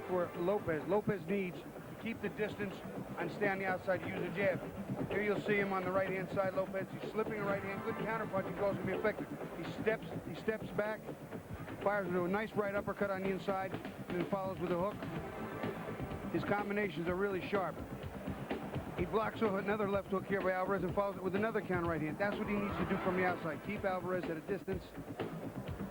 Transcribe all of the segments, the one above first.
for Lopez. Lopez needs to keep the distance and stay on the outside, use a jab. Here you'll see him on the right-hand side, Lopez. He's slipping a right hand, good counterpunch, he goes to be effective. He steps back, fires with a nice right uppercut on the inside, and then follows with a hook. His combinations are really sharp. He blocks off another left hook here by Alvarez and follows it with another counter right hand. That's what he needs to do from the outside. Keep Alvarez at a distance.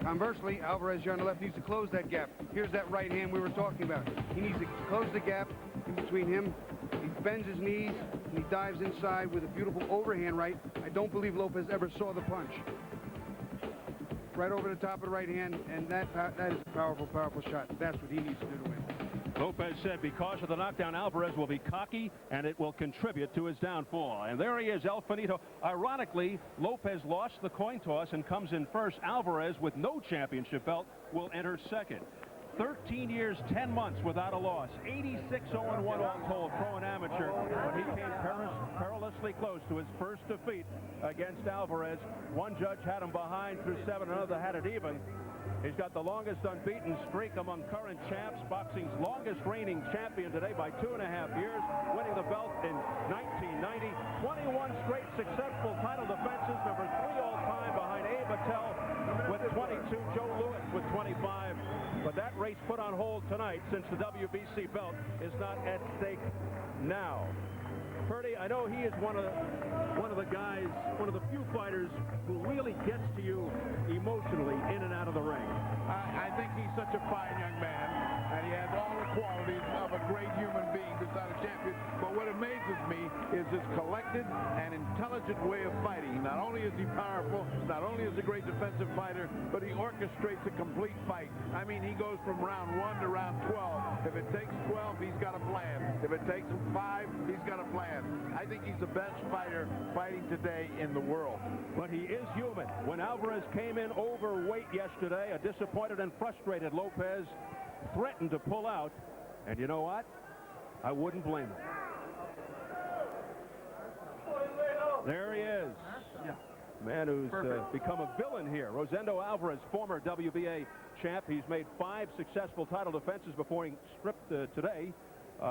Conversely, Alvarez here on the left needs to close that gap. Here's that right hand we were talking about. He needs to close the gap in between him. He bends his knees and he dives inside with a beautiful overhand right. I don't believe Lopez ever saw the punch. Right over the top of the right hand, and that is a powerful, powerful shot. That's what he needs to do to win. Lopez said because of the knockdown, Alvarez will be cocky and it will contribute to his downfall. And there he is, El Finito. Ironically, Lopez lost the coin toss and comes in first. Alvarez, with no championship belt, will enter second. 13 years, 10 months without a loss. 86-0-1 all told, pro and amateur. But he came perilously close to his first defeat against Alvarez. One judge had him behind through 7, another had it even. He's got the longest unbeaten streak among current champs, boxing's longest reigning champion today by 2.5 years, winning the belt in 1990. 21 straight successful title defenses, number 3 all-time behind Abe Attell with 22, Joe Louis with 25. But that race put on hold tonight since the WBC belt is not at stake now. Purdy, I know he is one of the guys, one of the few fighters who really gets to you emotionally in and out of the ring. I think he's such a fine young man, and he has all the qualities of a great human being beside a champion. But what amazes me is his collected and intelligent way of fighting. Not only is he powerful, not only is he a great defensive fighter, but he orchestrates a complete fight. I mean, he goes from round 1 to round 12. If it takes 12, he's got a plan. If it takes him 5, he's got a plan. I think he's the best fighter fighting today in the world. But he is human. When Alvarez came in overweight yesterday, a disappointed and frustrated Lopez threatened to pull out. And you know what? I wouldn't blame him. There he is. Man who's become a villain here. Rosendo Alvarez, former WBA champ. He's made 5 successful title defenses before he stripped today.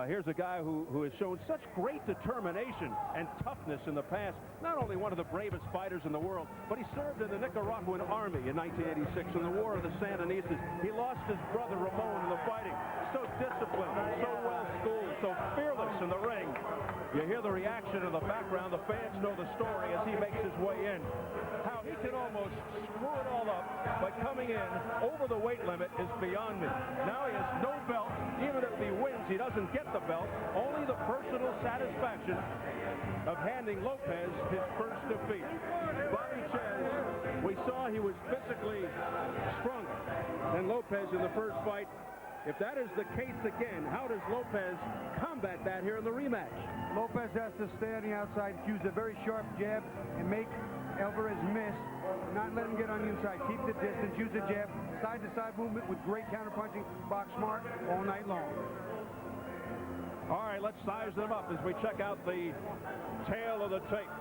Here's a guy who has shown such great determination and toughness in the past. Not only one of the bravest fighters in the world, but he served in the Nicaraguan army in 1986 in the War of the Sandinistas. He lost his brother Ramon in the fighting. So disciplined, so well-schooled, so fearless in the ring. You hear the reaction in the background. The fans know the story as he makes his way in. How he can almost screw it all up by coming in over the weight limit is beyond me. Now he has no belt. Even if he wins, he doesn't get the belt. Only the personal satisfaction of handing Lopez his first defeat. Bobby Chez, we saw he was physically stronger than Lopez in the first fight. If that is the case again, how does Lopez combat that here in the rematch? Lopez has to stay on the outside, use a very sharp jab, and make Alvarez miss. Not let him get on the inside. Keep the distance, use the jab, side-to-side movement with great counterpunching, box smart all night long. All right, let's size them up as we check out the tail of the tape.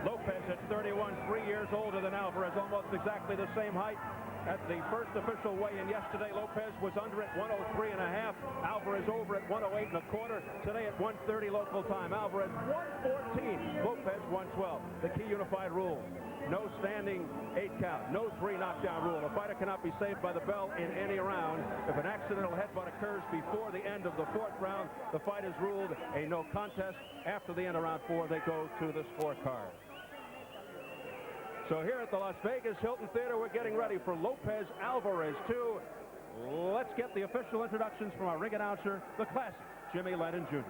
Lopez at 31, 3 years older than Alvarez, almost exactly the same height. At the first official weigh-in yesterday, Lopez was under at 103.5. Alvarez over at 108.25. Today at 130 local time. Alvarez 114. Lopez 112. The key unified rule. No standing 8 count. No 3 knockdown rule. A fighter cannot be saved by the bell in any round. If an accidental headbutt occurs before the end of the 4th round, the fight is ruled a no contest. After the end of round 4, they go to the scorecard. So here at the Las Vegas Hilton Theater, we're getting ready for Lopez Alvarez 2. Let's get the official introductions from our ring announcer, the classic, Jimmy Lennon Jr.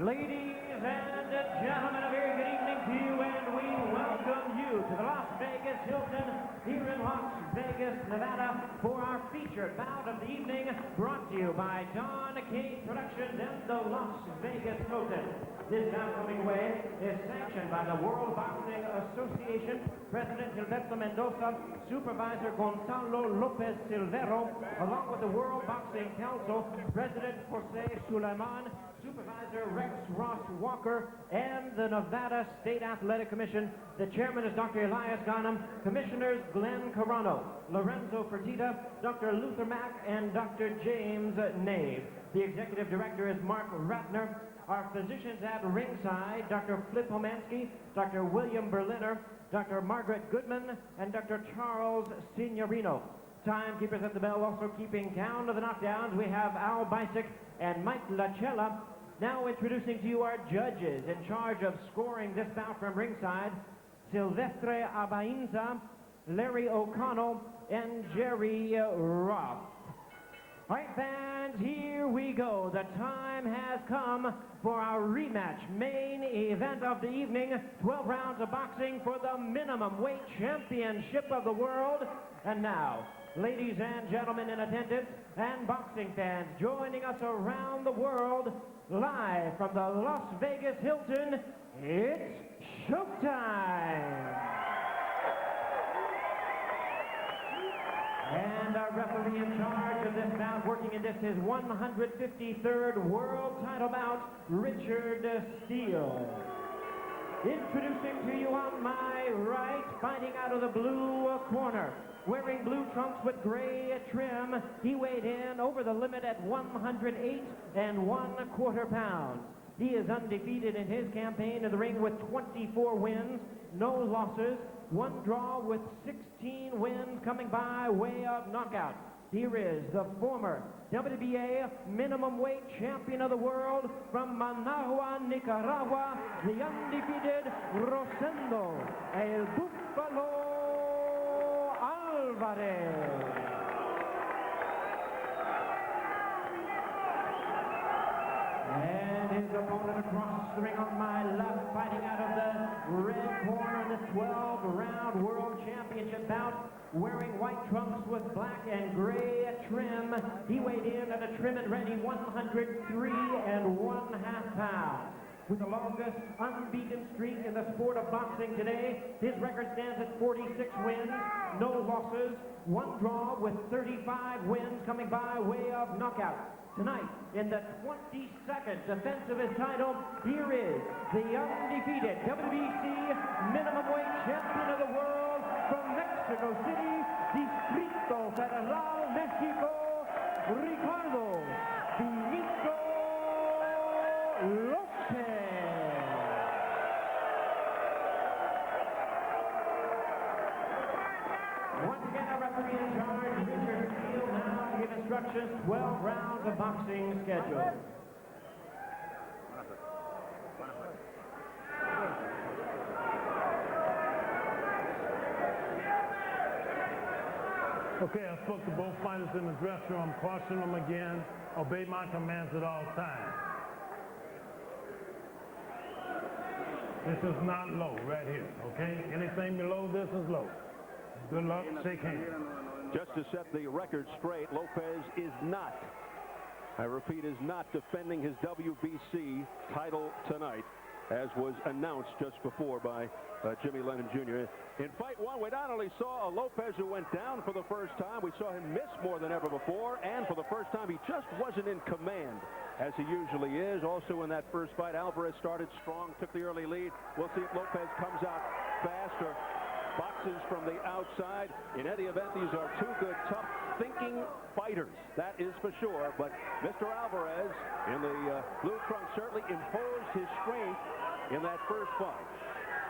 Ladies and gentlemen, a very good evening to you, and we welcome you to the Las Vegas Hilton here in Las Vegas, Nevada, for our featured bout of the evening, brought to you by Don King Productions and the Las Vegas Hilton. This coming away is sanctioned by the World Boxing Association, President Gilberto Mendoza, Supervisor Gonzalo Lopez Silvero, along with the World Boxing Council, President Jose Sulaiman, Supervisor Rex Ross Walker, and the Nevada State Athletic Commission. The chairman is Dr. Elias Ghanem, commissioners Glenn Carano, Lorenzo Fertitta, Dr. Luther Mack, and Dr. James Nave. The executive director is Mark Ratner. Our physicians at ringside, Dr. Flip Homansky, Dr. William Berliner, Dr. Margaret Goodman, and Dr. Charles Signorino. Timekeepers at the bell also keeping count of the knockdowns. We have Al Bisick and Mike Lachella. Now introducing to you our judges in charge of scoring this bout from ringside, Silvestre Abainza, Larry O'Connell, and Jerry Roth. All right, fans, here we go. The time has come for our rematch, main event of the evening, 12 rounds of boxing for the minimum weight championship of the world. And now, ladies and gentlemen in attendance and boxing fans joining us around the world, live from the Las Vegas Hilton, it's showtime! And our referee in charge of this bout, working in this his 153rd world title bout, Richard Steele. Introducing to you on my right, fighting out of the blue corner, wearing blue trunks with gray trim, he weighed in over the limit at 108 1/4 pounds. He is undefeated in his campaign in the ring with 24 wins, no losses, one draw with 16 wins coming by way of knockout. Here is the former WBA minimum weight champion of the world from Managua, Nicaragua, the undefeated Rosendo, El Buffalo Alvarez. And his opponent across the ring on my left, fighting out of the red corner in the 12-round World Championship bout, wearing white trunks with black and gray trim. He weighed in at a trim and ready 103 1/2 pounds. With the longest unbeaten streak in the sport of boxing today, his record stands at 46 wins, no losses, one draw with 35 wins coming by way of knockout. Tonight, in the 22nd defense of his title, here is the undefeated WBC minimum weight champion of the world from Mexico City, Distrito Federal, Mexico, Ricardo Benito Lopez. Once again, our referee in charge, Richard Steele, now to give instructions, 12 rounds of boxing schedule. Okay, I spoke to both fighters in the dressing room, caution them again, obey my commands at all times. This is not low right here, okay? Anything below this is low. Good luck, shake hands. Just to set the record straight, Lopez is not, I repeat, is not defending his WBC title tonight, as was announced just before by Jimmy Lennon Jr. In fight one, we not only saw a Lopez who went down for the first time, we saw him miss more than ever before, and for the first time, he just wasn't in command, as he usually is. Also in that first fight, Alvarez started strong, took the early lead. We'll see if Lopez comes out fast or boxes from the outside. In any event, these are two good, tough, thinking fighters. That is for sure. But Mr. Alvarez in the blue trunk certainly imposed his strength in that first fight.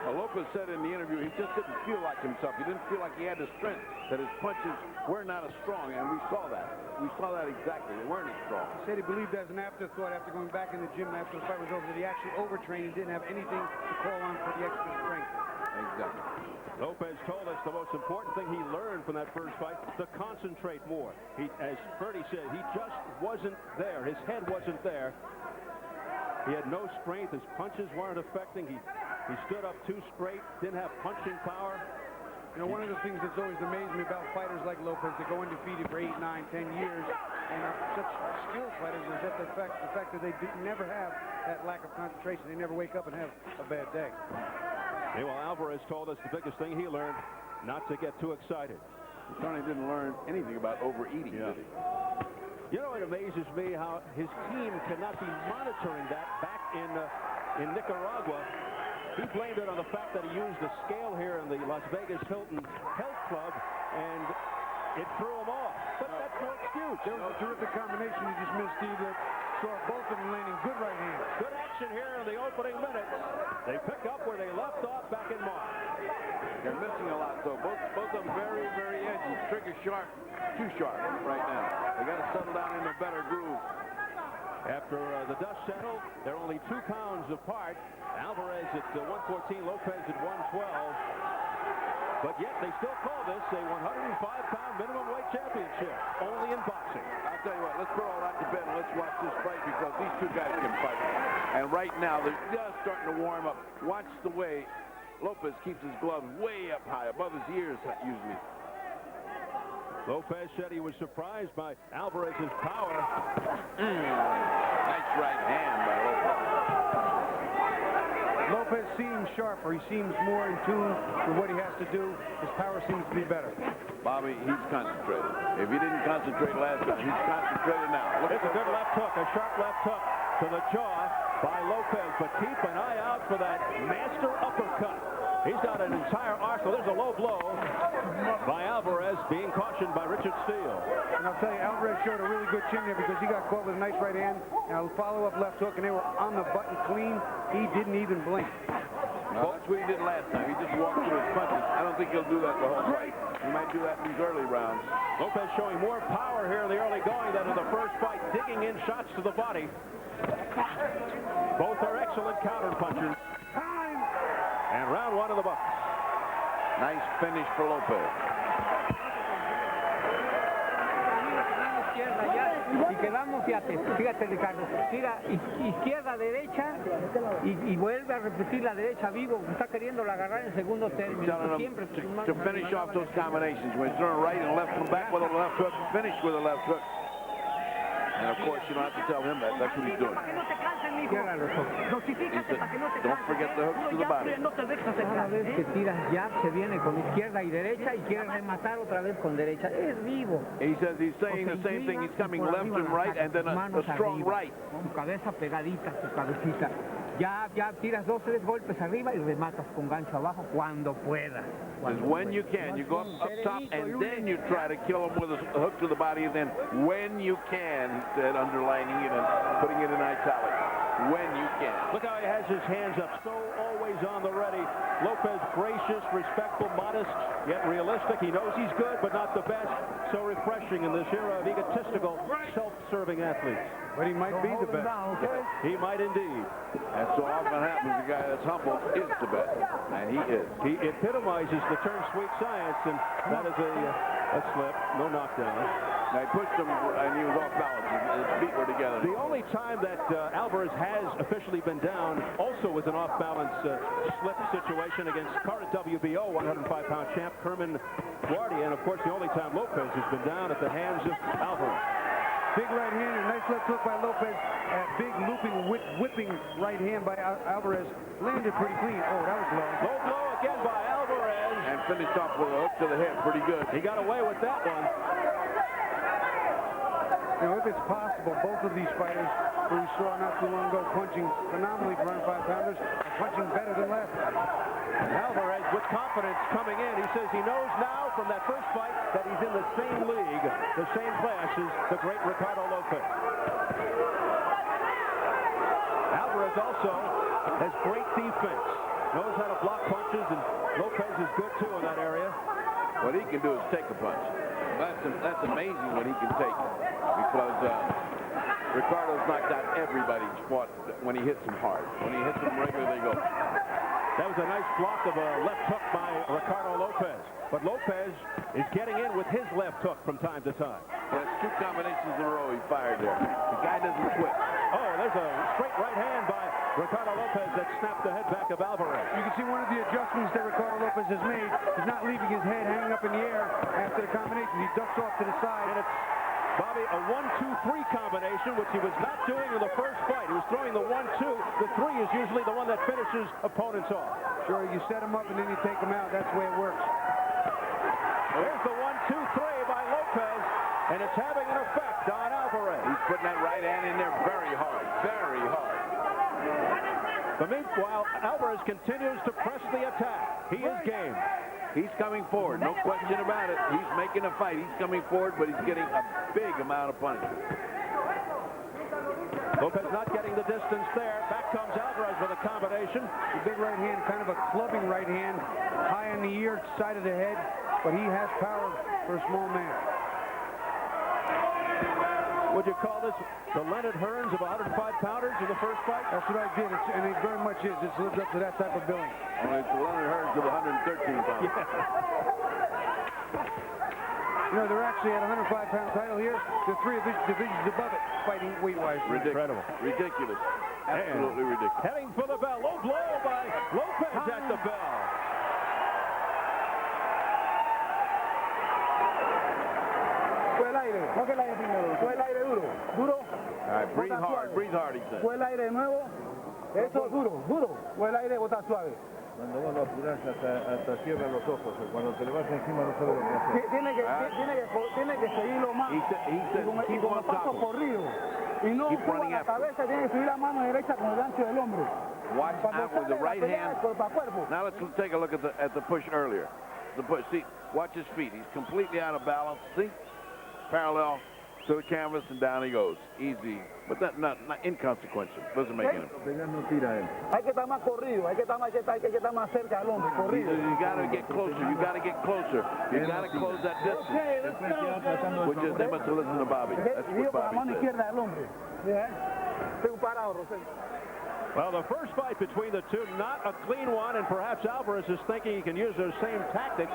Well, Lopez said in the interview he just didn't feel like himself. He didn't feel like he had the strength, that his punches were not as strong, and we saw that. We saw that exactly. They weren't as strong. He said he believed as an afterthought after going back in the gym after the fight was over that he actually overtrained and didn't have anything to call on for the extra strength. Exactly. Lopez told us the most important thing he learned from that first fight, to concentrate more. He, as Bertie said, he just wasn't there. His head wasn't there. He had no strength. His punches weren't affecting. He stood up too straight, didn't have punching power. You know, one of the things that's always amazed me about fighters like Lopez that go undefeated for 8, 9, 10 years and are such skilled fighters is that the fact that they never have that lack of concentration. They never wake up and have a bad day. Well, Alvarez told us the biggest thing he learned, not to get too excited. He certainly didn't learn anything about overeating, did he? You know, it amazes me how his team cannot be monitoring that back in Nicaragua. He blamed it on the fact that he used a scale here in the Las Vegas Hilton Health Club, and it threw him off. But that's no excuse. There was a terrific combination you just missed, Steve, that saw both of them landing good right hands. Good action here in the opening minutes. They pick up where they left off back in March. They're missing a lot, though. Both of them very, very edgy. Trigger sharp, too sharp right now. They got to settle down in a better groove. After the dust settled, they're only 2 pounds apart. Alvarez at 114, Lopez at 112. But yet they still call this a 105-pound minimum weight championship, only in boxing. I'll tell you what, let's put all that to bed and let's watch this fight because these two guys can fight. And right now, they're just starting to warm up. Watch the way Lopez keeps his gloves way up high, above his ears usually. Lopez said he was surprised by Alvarez's power. Nice right hand by Lopez. Lopez seems sharper. He seems more in tune with what he has to do. His power seems to be better. Bobby, he's concentrated. If he didn't concentrate last time, he's concentrated now. It's a good left hook, a sharp left hook to the jaw by Lopez. But keep an eye out for that master uppercut. He's got an entire arsenal. There's a low blow by Alvarez, being cautioned by Richard Steele. And I'll tell you, Alvarez showed a really good chin there because he got caught with a nice right hand and a follow-up left hook, and they were on the button clean. He didn't even blink. Well, that's what he did last time. He just walked through his punches. I don't think he'll do that the whole fight. He might do that in these early rounds. Lopez showing more power here in the early going than in the first fight, digging in shots to the body. Both are excellent counter punchers. And round 1 of the books. Nice finish for Lopez. Y quedamos, fíjate Ricardo, tira izquierda, derecha y vuelve a repetir la derecha vivo, está queriendo agarrar en segundo término. Siempre to finish off those combinations. When he's throwing right and left, come back with a left hook, finish with a left hook. And of course, you don't have to tell him that. That's what he's doing. He said, don't forget the hooks to the body. Cada vez que tiras jab se viene con izquierda y derecha y quiere rematar otra vez con derecha. Es vivo. He says he's saying the same thing. He's coming left and right and then a strong right. Su cabeza pegadita, su cabecita. Ya tiras 2 o 3 golpes arriba y rematas con gancho abajo cuando puedas. Because when you can, you go up top and then you try to kill him with a hook to the body, and then when you can, he said, underlining it and putting it in italics. When you can. Look how he has his hands up, so always on the ready. Lopez gracious, respectful, modest, yet realistic. He knows he's good, but not the best. So refreshing in this era of egotistical, self-serving athletes. But he might be the best. He might indeed. And so often happens, the guy that's humble is the best. And he is. He epitomizes the term sweet science, and that is a slip, no knockdown. Now he pushed him, and he was off balance. His feet were together. The only time that Alvarez has officially been down also was an off-balance slip situation against current WBO 105-pound champ Kerman Guardia, and of course the only time Lopez has been down at the hands of Alvarez. Big right hand, a nice left hook by Lopez. Big looping, whipping right hand by Alvarez. Landed pretty clean. Oh, that was low. Low blow again by Alvarez. And finished off with a hook to the head. Pretty good. He got away with that one. Now, if it's possible, both of these fighters who we saw not too long ago punching phenomenally for 105-pounders are punching better than last time. Alvarez with confidence coming in. He says he knows now from that first fight that he's in the same league, the same class as the great Ricardo Lopez. Alvarez also has great defense. Knows how to block punches, and Lopez is good too in that area. What he can do is take a punch. That's amazing what he can take, because Ricardo's knocked out everybody's fought when he hits them hard. When he hits them regularly, they go. That was a nice block of a left hook by Ricardo Lopez. But Lopez is getting in with his left hook from time to time. That's 2 combinations in a row he fired there. The guy doesn't quit. Oh, there's a straight right hand by Ricardo Lopez that snapped the head back of Alvarez. You can see one of the adjustments that Ricardo Lopez has made is not leaving his head hanging up in the air after the combination. He ducks off to the side. And it's, Bobby, a 1-2-3 combination, which he was not doing in the first fight. He was throwing the 1-2. The 3 is usually the one that finishes opponents off. Sure, you set him up and then you take him out. That's the way it works. There's the 1-2-3 by Lopez, and it's having an effect on Alvarez. putting that right hand in there very hard, very hard. But meanwhile, Alvarez continues to press the attack. He is game. He's coming forward, no question about it. He's making a fight. He's coming forward, but he's getting a big amount of punishment. Lopez not getting the distance there. Back comes Alvarez with a combination. The big right hand, kind of a clubbing right hand, high on the ear, side of the head, but he has power for a small man. Would you call this the Leonard Hearns of 105-pounders in the first fight? That's what I did, and it very much is. It's lived up to that type of billing. Only it's the Leonard Hearns of 113 pounds. Yeah. You know, they're actually at a 105-pound title here. The three divisions above it fighting weight-wise. Incredible. Ridiculous. Absolutely ridiculous. Heading for the bell. Low blow by Lopez at the bell. Fue el aire. No que el aire primero. Fue el aire duro. Duro. All right, breathe hard, he said. Fue el aire de nuevo. Eso duro, duro. Fue el aire, bota suave. Cuando vos lo apurás hasta cierra los ojos, cuando te le vas encima no sabes lo que hacer. Tiene que seguirlo más. He said, Y con el paso corrido. Y no suba la cabeza, tiene que subir la mano derecha con el gancho del hombro. Watch out with the right hand. Now let's take a look at the push earlier. The push. See, watch his feet. He's completely out of balance. See? Parallel to the canvas, and down he goes. Easy. But that not inconsequential. Doesn't make any. No tira él. Hay que estar más corrido, hay que estar más cerca del hombre, corrido. You got to get closer. You got to get closer. You got to close that distance. Which is they must have listened to Bobby. That's what con la mano Bobby said. izquierda del hombre. Estoy parado, Rosendo. Well, the first fight between the two, not a clean one, and perhaps Alvarez is thinking he can use those same tactics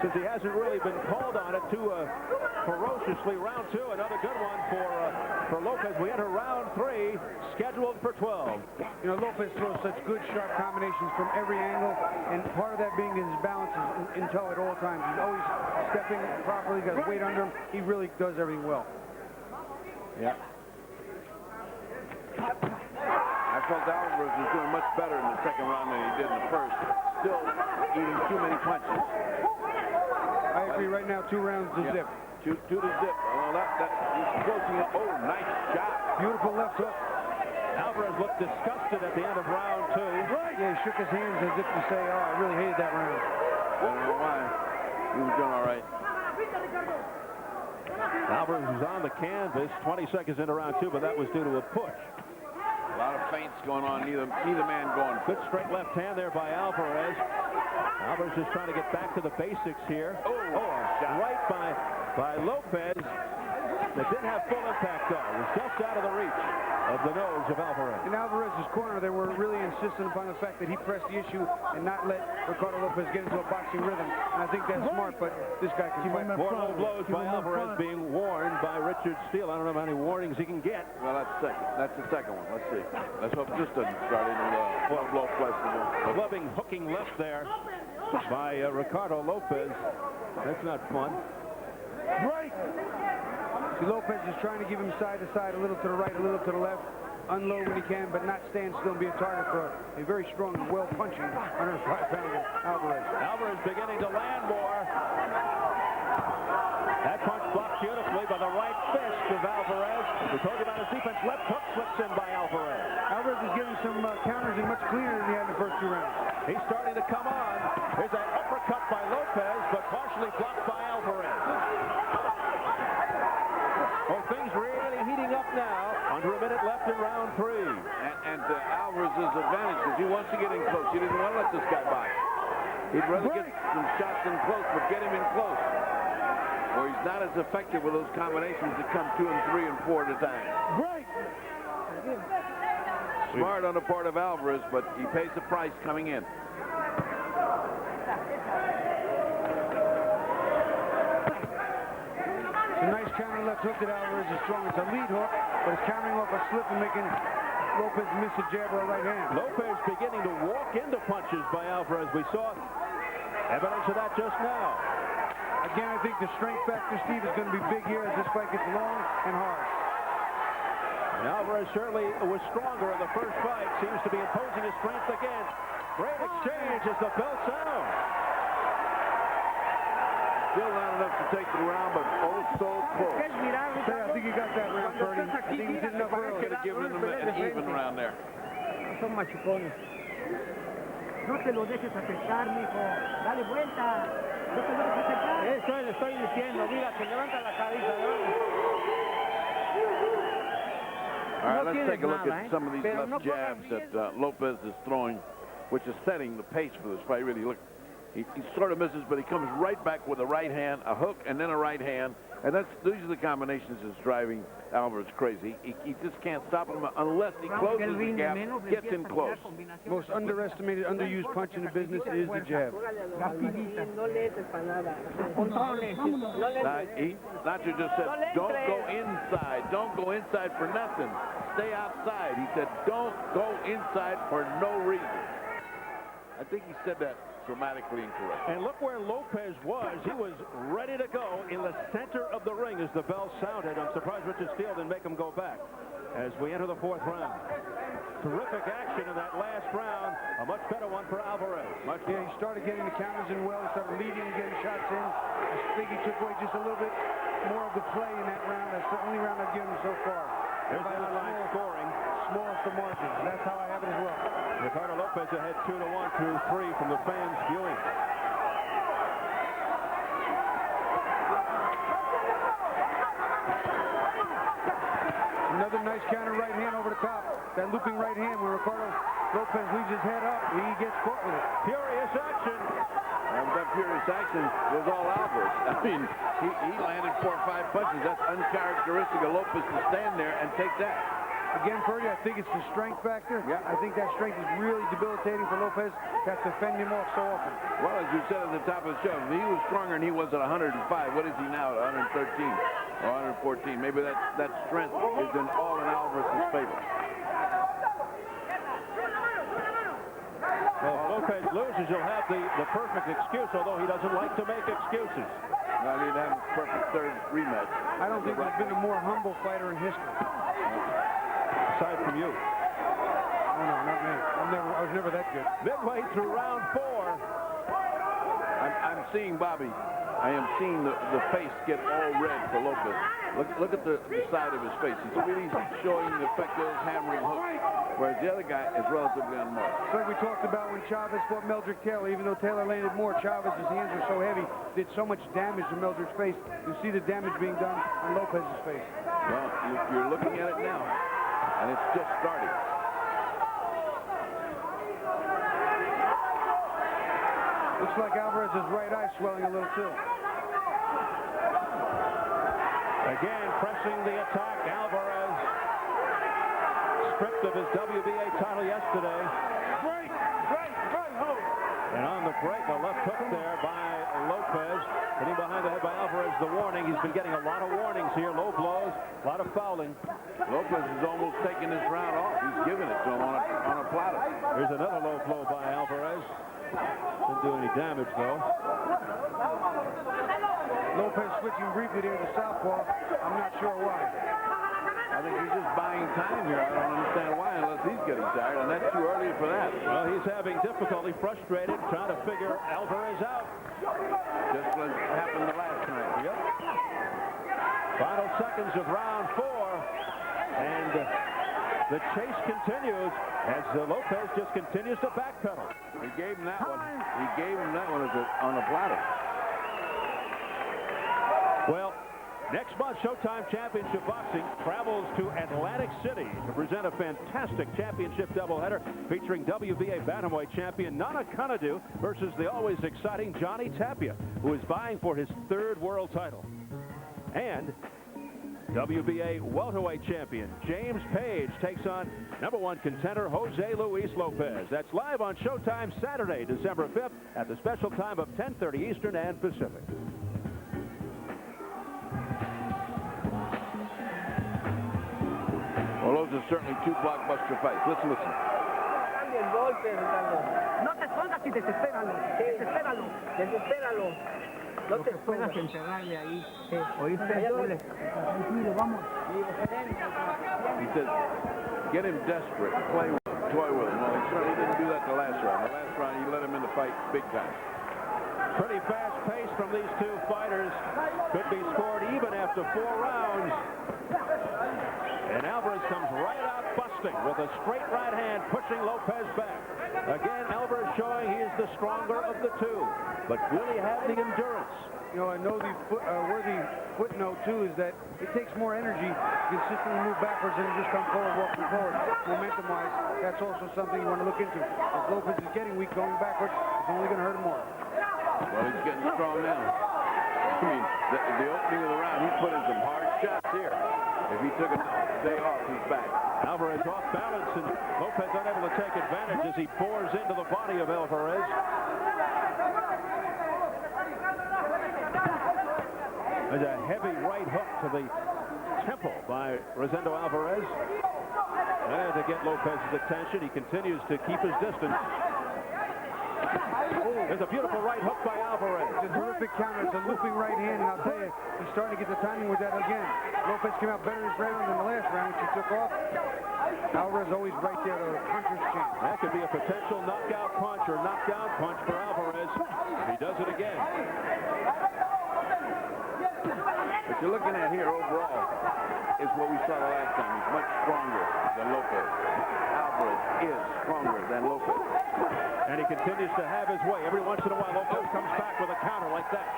since he hasn't really been called on it too ferociously. Round two, another good one for Lopez. We enter round three, scheduled for 12. You know, Lopez throws such good, sharp combinations from every angle, and part of that being his balance is in tow at all times. He's always stepping properly, got weight under him. He really does everything well. Yeah. I felt Alvarez was doing much better in the second round than he did in the first. Still eating too many punches. I agree. Right now, 2 rounds to zip. Two to zip. Well, he's closing it. Oh, nice shot. Beautiful left hook. Alvarez looked disgusted at the end of round two. Right. Yeah, he shook his hands as if to say, "Oh, I really hated that round." I don't know why. He was doing all right. Alvarez was on the canvas 20 seconds into round two, but that was due to a push. A lot of feints going on. Neither man going. Good straight left hand there by Alvarez. Alvarez just trying to get back to the basics here. Oh, shot. Right by Lopez. That didn't have full impact, though. It was just out of the reach of the nose of Alvarez. In Alvarez's corner, they were really insistent upon the fact that he pressed the issue and not let Ricardo Lopez get into a boxing rhythm. And I think that's smart, but this guy can fight. More low blows by Alvarez being warned by Richard Steele. I don't know how many warnings he can get. Well, that's the second one. Let's see. Let's hope this doesn't start into the blow flesh. Clubbing, hooking left there by Ricardo Lopez. That's not fun. Right. See, Lopez is trying to give him side to side, a little to the right, a little to the left. Unload when he can, but not stand still and be a target for a very strong and well-punching 105-pounder Alvarez. Alvarez beginning to land more. That punch blocked beautifully by the right fist of Alvarez. We told you about his defense. Left hook slips in by Alvarez. Alvarez is getting some counters and much cleaner than he had in the first 2 rounds. He's starting to come on. Here's an uppercut by Lopez, but partially blocked by Alvarez. Well, things really heating up now. Under a minute left in round three. And Alvarez's advantage is he wants to get in close. He didn't want to let this guy by. He'd rather get some shots in close, but get him in close. Or he's not as effective with those combinations that come 2 and 3 and 4 at a time. Right. Smart on the part of Alvarez, but he pays the price coming in. A nice counter left hook that Alvarez is strong. It's a lead hook, but it's countering off a slip and making Lopez miss a jab or a right hand. Lopez beginning to walk into punches by Alvarez. We saw evidence of that just now. Again, I think the strength factor, Steve, is going to be big here as this fight gets long and hard. And Alvarez certainly was stronger in the first fight. Seems to be imposing his strength again. Great exchange as the bell sounds. Still not enough to take the round, but oh so close. I think he got that round, Bertie. I think he did enough early. Could have given him an even round there. Son machucones. No te lo dejes acercar, mijo. Dale vuelta. No te lo dejes acercar. Eso le estoy diciendo. Mira, que levanta la cabeza. All right, let's take a look at some of these left jabs that Lopez is throwing, which is setting the pace for this fight. Really, look, he sort of misses, but he comes right back with a right hand, a hook, and then a right hand. And these are the combinations that's driving Alvarez crazy. He just can't stop him unless he closes the gap, gets in close. Most underestimated, underused punch in the business is the jab. Nacho just said, don't go inside. Don't go inside for nothing. Stay outside. He said, don't go inside for no reason. I think he said that grammatically incorrect. And look where Lopez was. He was ready to go in the center of the ring as the bell sounded. I'm surprised Richard Steele didn't make him go back as we enter the fourth round. Terrific action in that last round. A much better one for Alvarez. Yeah, he started getting the counters in well. He started leading and getting shots in. I think he took away just a little bit more of the play in that round. That's the only round I've given him so far. There's the line scoring. Smallest of margins. That's how I have it as well. Ricardo Lopez ahead 2-1 through 3 from the fans viewing. Another nice counter right hand over the top. That looping right hand where Ricardo Lopez leaves his head up. He gets caught with it. Furious action. And that furious action was all Alvarez. I mean, he landed 4 or 5 punches. That's uncharacteristic of Lopez to stand there and take that. Again, Bertie, I think it's the strength factor. Yeah. I think that strength is really debilitating for Lopez. That's to fend him off so often. Well, as you said at the top of the show, he was stronger than he was at 105. What is he now at 113 or 114? Maybe that strength is all in Alvarez's favor. Well, if Lopez loses, he'll have the perfect excuse, although he doesn't like to make excuses. Well, he'd have a perfect third rematch. I don't think there's been a more humble fighter in history. Aside from you. Oh, no, not me. I was never that good. Midway through round 4. I'm seeing Bobby. I am seeing the face get all red for Lopez. Look at the side of his face. He's really showing the effect of his hammering hook, whereas the other guy is relatively unmarked. It's like we talked about when Chavez fought Meldrick Taylor. Even though Taylor landed more, Chavez's hands were so heavy, did so much damage to Meldrick's face. You see the damage being done on Lopez's face. Well, you're looking at it now, and it's just starting. Looks like Alvarez's right eye swelling a little too. Again, pressing the attack. Alvarez stripped of his WBA title yesterday. Break, hold. And on the break, a left hook there by Lopez. Hitting behind the head by Alvarez, the warning. He's been getting a lot of warnings here. Low blows, a lot of fouling. Lopez is almost taking this round off. He's giving it to him on a platter. Here's another low blow by Alvarez. Didn't do any damage, though. Lopez switching briefly there to southpaw. I'm not sure why. I think he's just buying time here. I don't understand why, unless he's getting tired, and that's too early for that. Well, he's having difficulty, frustrated, trying to figure Alvarez out. Just what happened the last time. Yep. Final seconds of round 4, and the chase continues as Lopez just continues to backpedal. He gave him that one. He gave him that one on a platter. Well, next month, Showtime Championship Boxing travels to Atlantic City to present a fantastic championship doubleheader featuring WBA bantamweight champion Nana Kanadu versus the always exciting Johnny Tapia, who is vying for his 3rd world title. And WBA welterweight champion James Page takes on #1 contender Jose Luis Lopez. That's live on Showtime Saturday, December 5th at the special time of 10:30 Eastern and Pacific. Well, those are certainly 2 blockbuster fights. Listen. No te escondas y desespéralo. Desespéralo. No te puedas encerrarle ahí. ¿Oíste? Tranquilo, vamos. He said, get him desperate, play with him, toy with him. Well, he certainly didn't do that the last round. The last round, he let him in the fight big time. Pretty fast pace from these two fighters. Could be scored even after 4 rounds. And Alvarez comes right out busting with a straight right hand, pushing Lopez back. Again, Alvarez showing he is the stronger of the two, but will he have the endurance? You know, I know the worthy footnote, too, is that it takes more energy to consistently move backwards than just come forward, walking forward. Momentum-wise, that's also something you want to look into. If Lopez is getting weak going backwards, it's only going to hurt him more. Well, he's getting strong now. I mean, the opening of the round, he put in some hard shots here. If he took a day off, he's back. Alvarez off balance, and Lopez unable to take advantage as he pours into the body of Alvarez. There's a heavy right hook to the temple by Rosendo Alvarez. And to get Lopez's attention, he continues to keep his distance. There's a beautiful right hook by Alvarez. It's a terrific counter. It's a looping right hand, and I'll tell you, he's starting to get the timing with that again. Lopez came out better this round than the last round, which he took off. Alvarez always right there to the puncher's chance. That could be a potential knockout punch or knockdown punch for Alvarez. He does it again. What you're looking at here overall is what we saw the last time. He's much stronger than Lopez. Alvarez is stronger than Lopez. And he continues to have his way. Every once in a while, Lopez comes back with a counter like that.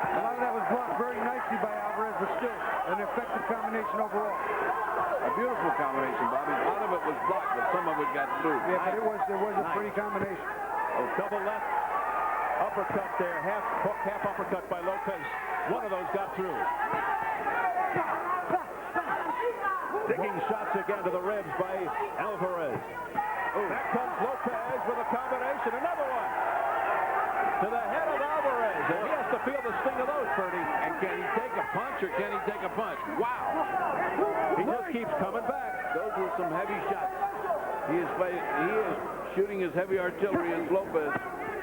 A lot of that was blocked very nicely by Alvarez, but still an effective combination overall. A beautiful combination, Bobby. A lot of it was blocked, but some of it got through. Yeah, but there was a pretty combination. A double left uppercut there. Half hook, half uppercut by Lopez. One of those got through. Digging shots again to the ribs by Alvarez. Back comes Lopez with a combination. Another one to the head of Alvarez. And he has to feel the sting of those, Bertie. And can he take a punch or can he take a punch? Wow. He just keeps coming back. Those were some heavy shots. He is shooting his heavy artillery as Lopez.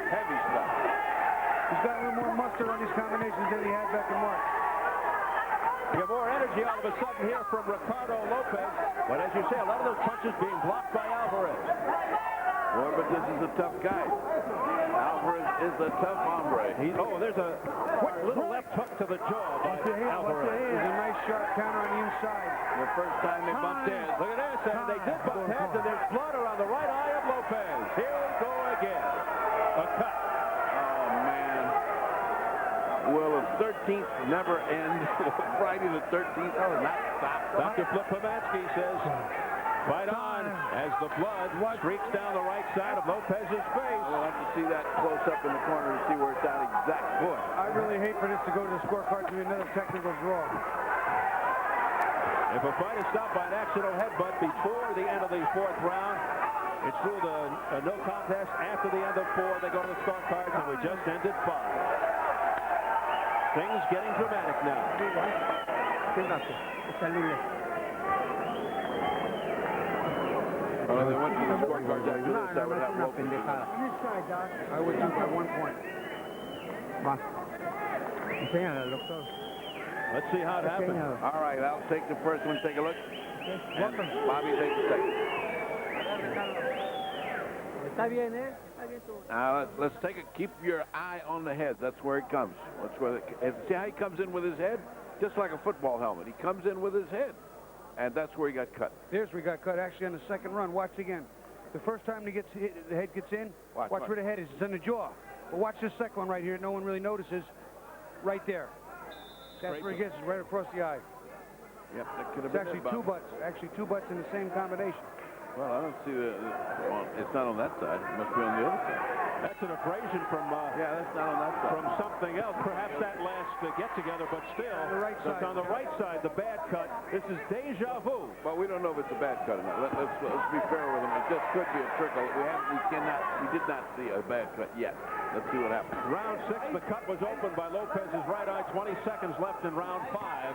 Heavy stuff. He's got a little more muster on these combinations than he had back in March. You have more energy all of a sudden here from Ricardo Lopez. But as you say, a lot of those punches being blocked by Alvarez. Boy, but this is a tough guy. Alvarez is a tough hombre. There's a quick little left hook to the jaw by Alvarez. There's a nice sharp counter on the inside. The first time they bumped heads. Look at this, and they did bump heads, and there's blood around the right eye of Lopez. Here we go again. A cut. Will the 13th never end? Friday the 13th will not stop. Dr. Flip Pomansky says, fight on as the blood streaks down the right side of Lopez's face. We'll have to see that close up in the corner to see where it's at exact. Boy, I really hate for this to go to the scorecard to be another technical draw. If a fight is stopped by an accidental headbutt before the end of the 4th round, it's ruled a no contest. After the end of 4, they go to the scorecards, and we just ended 5. Things getting dramatic now. Well, they went to the scorecards after this. I would have Lopez. I would do by 1 point. Let's see how it happens. All right, I'll take the first one. Take a look. And Bobby takes the second. Now let's take a. Keep your eye on the head. That's where it comes. That's where. See how he comes in with his head, just like a football helmet. He comes in with his head, and that's where he got cut. There's where he got cut. Actually, on the second run. Watch again. The first time he gets hit, the head gets in. Watch where the head is. It's in the jaw. But watch this second one right here. No one really notices. Right there. That's where he gets. Right across the eye. Yep, that could have been. It's actually 2 butts. Actually 2 butts in the same combination. Well, I don't see well, it's not on that side. It must be on the other side. That's an abrasion from that's not on that side. From something else. Perhaps that last get-together, but still, on the right side. It's on the right side, the bad cut. This is deja vu. But we don't know if it's a bad cut or not. Let's be fair with him. It just could be a trickle. We did not see a bad cut yet. Let's see what happens. Round 6, the cut was opened by Lopez's right eye. 20 seconds left in round 5.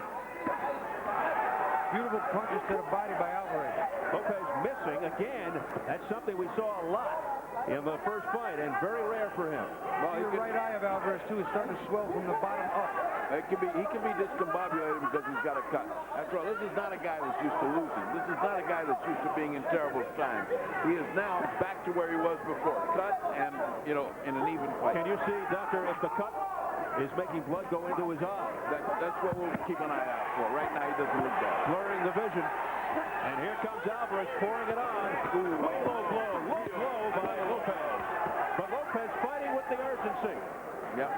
Beautiful punches to the body by Alvarez. Lopez missing again. That's something we saw a lot in the first fight, and very rare for him. Well, the right eye of Alvarez, too, is starting to swell from the bottom up. He can be discombobulated because he's got a cut. After all, this is not a guy that's used to losing. This is not a guy that's used to being in terrible times. He is now back to where he was before. Cut, and you know, in an even fight. Can you see, Doctor, if the cut is making blood go into his eye? That's what we'll keep an eye out for. Right now, he doesn't look bad. Blurring the vision. And here comes Alvarez pouring it on. Ooh, low blow by Lopez. But Lopez fighting with the urgency. Yep.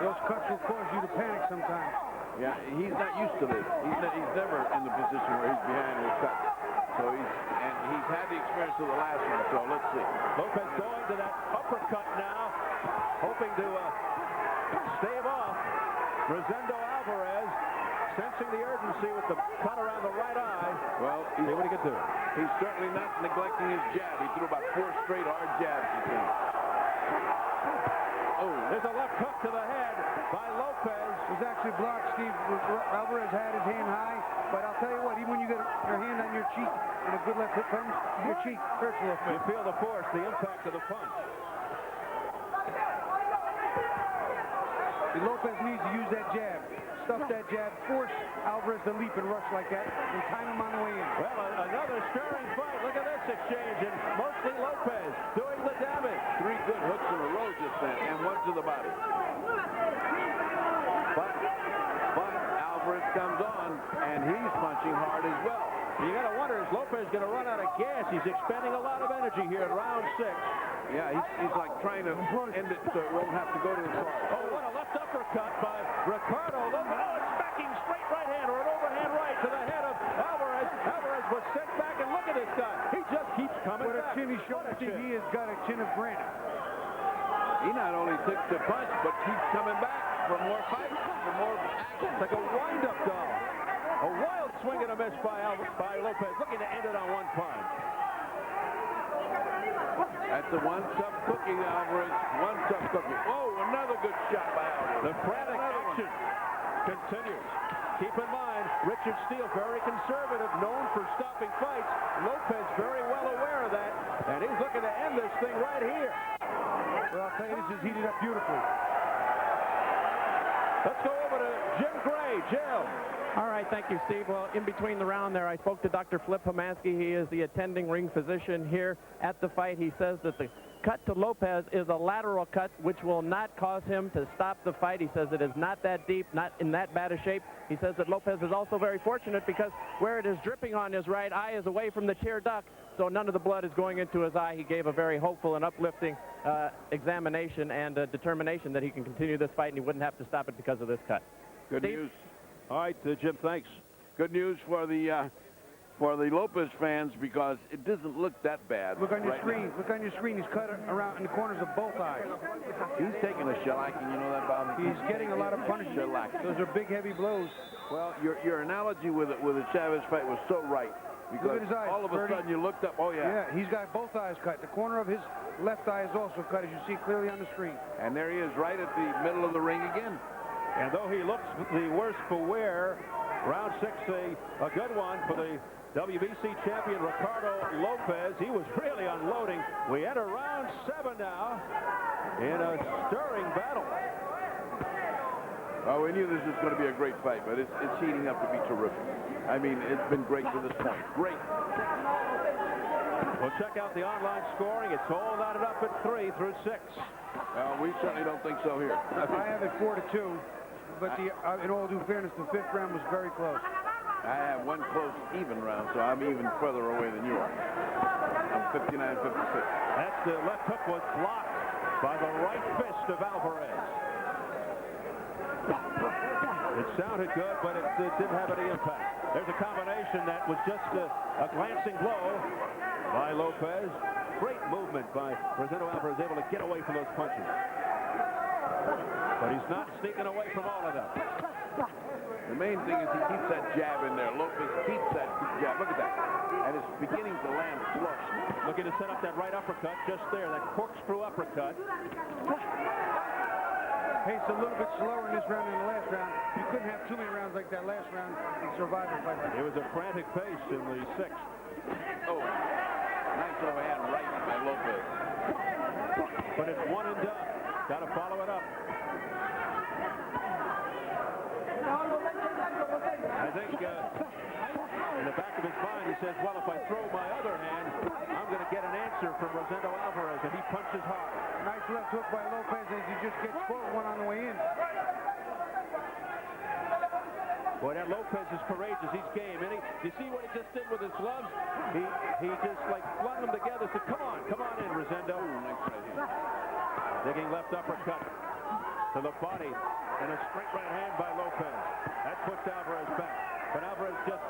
Those cuts will cause you to panic sometimes. Yeah, he's not used to this. He's never in the position where he's behind his cut. So he's had the experience of the last one. So let's see. Lopez going to that uppercut now, hoping to stave off Rosendo Alvarez, sensing the urgency with the cut around the right eye. Well, see what he can do. He's certainly not neglecting his jab. He threw about 4 straight hard jabs, you think. Oh, there's a left hook to the head by Lopez. It was actually blocked, Steve. Alvarez had his hand high, but I'll tell you what, even when you get your hand on your cheek and a good left hook comes, your cheek hurts a little bit. You feel the force, the impact of the punch. Lopez needs to use that jab. Stuff that jab, force Alvarez to leap and rush like that, and time him on the way in. Well, another stirring fight. Look at this exchange, and mostly Lopez doing the damage. 3 good hooks in a row just then, and 1 to the body. But Alvarez comes on, and he's punching hard as well. You got to wonder, is Lopez going to run out of gas? He's expending a lot of energy here in round 6. Yeah, he's like trying to end it so it won't have to go to the car. Oh, what a left uppercut by Ricardo. Look, oh, it's backing straight right hand or an overhand right to the head of Alvarez. Alvarez was sent back, and look at this guy. He just keeps coming What a back. chin he showed. I think he has got a chin of granite. He not only took the punch, but keeps coming back for more fights, for more action. It's like a wind-up doll. A wild swing and a miss by Lopez, looking to end it on 1 punch. That's the one tough cookie, Alvarez. One tough cookie. Oh, another good shot by Alvarez. The frantic action continues. Keep in mind, Richard Steele, very conservative, known for stopping fights. Lopez very well aware of that, and he's looking to end this thing right here. Well, I'll tell you, this is heated up beautifully. Let's go over to Jim Gray. Jim. All right, thank you, Steve. Well, in between the round there, I spoke to Dr. Flip Pomansky. He is the attending ring physician here at the fight. He says that the cut to Lopez is a lateral cut, which will not cause him to stop the fight. He says it is not that deep, not in that bad a shape. He says that Lopez is also very fortunate because where it is dripping on his right eye is away from the tear duct, so none of the blood is going into his eye. He gave a very hopeful and uplifting examination and determination that he can continue this fight and he wouldn't have to stop it because of this cut. Good Steve? news. All right, Jim, thanks. Good news for the Lopez fans because it doesn't look that bad. Look on your right screen. now. Look on your screen. He's cut around in the corners of both eyes. He's taking a shellacking, you know that, Bob? He's getting a lot of punishment. Shellacking. Those are big, heavy blows. Well, your analogy with the Chavez fight was so right. Because Look at his eyes, all of a Bertie. sudden you looked up, oh yeah. Yeah, he's got both eyes cut. The corner of his left eye is also cut, as you see clearly on the screen. And there he is right at the middle of the ring again. And though he looks the worse for wear, round 6, a good one for the WBC champion Ricardo Lopez. He was really unloading. We enter round 7 now in a stirring battle. Oh, we knew this was going to be a great fight, but it's heating up to be terrific. I mean, it's been great to this point. Great. We'll check out the online scoring. It's all added up at 3 through 6. We certainly don't think so here. I have it 4-2, but in all due fairness, the 5th round was very close. I have one close even round, so I'm even further away than you are. I'm 59-56. That left hook was blocked by the right fist of Alvarez. It sounded good, but it didn't have any impact. There's a combination that was just a glancing blow by Lopez. Great movement by Rosendo Alvarez, able to get away from those punches. But he's not sneaking away from all of them. The main thing is he keeps that jab in there. Lopez keeps that jab. Look at that. And it's beginning to land flush. Looking to set up that right uppercut just there, that corkscrew uppercut. Pace a little bit slower in this round than the last round. You couldn't have too many rounds like that last round and survive a fight like that. It was a frantic pace in the 6th. Oh, nice overhand right by Lopez. But it's one and done. Got to follow it up. I think in the back of his mind he says, well, if I throw my other hand, I'm going to get an answer from Rosendo Alvarez. And he punched punches hard. Nice left hook by Lopez as he just gets caught one on the way in. Boy, that Lopez is courageous. He's game. And you see what he just did with his gloves? He just like flung them together. Said, come on in, Rosendo. Nice right here. Digging left uppercut to the body and a straight right hand by Lopez. That puts Alvarez back. But Alvarez just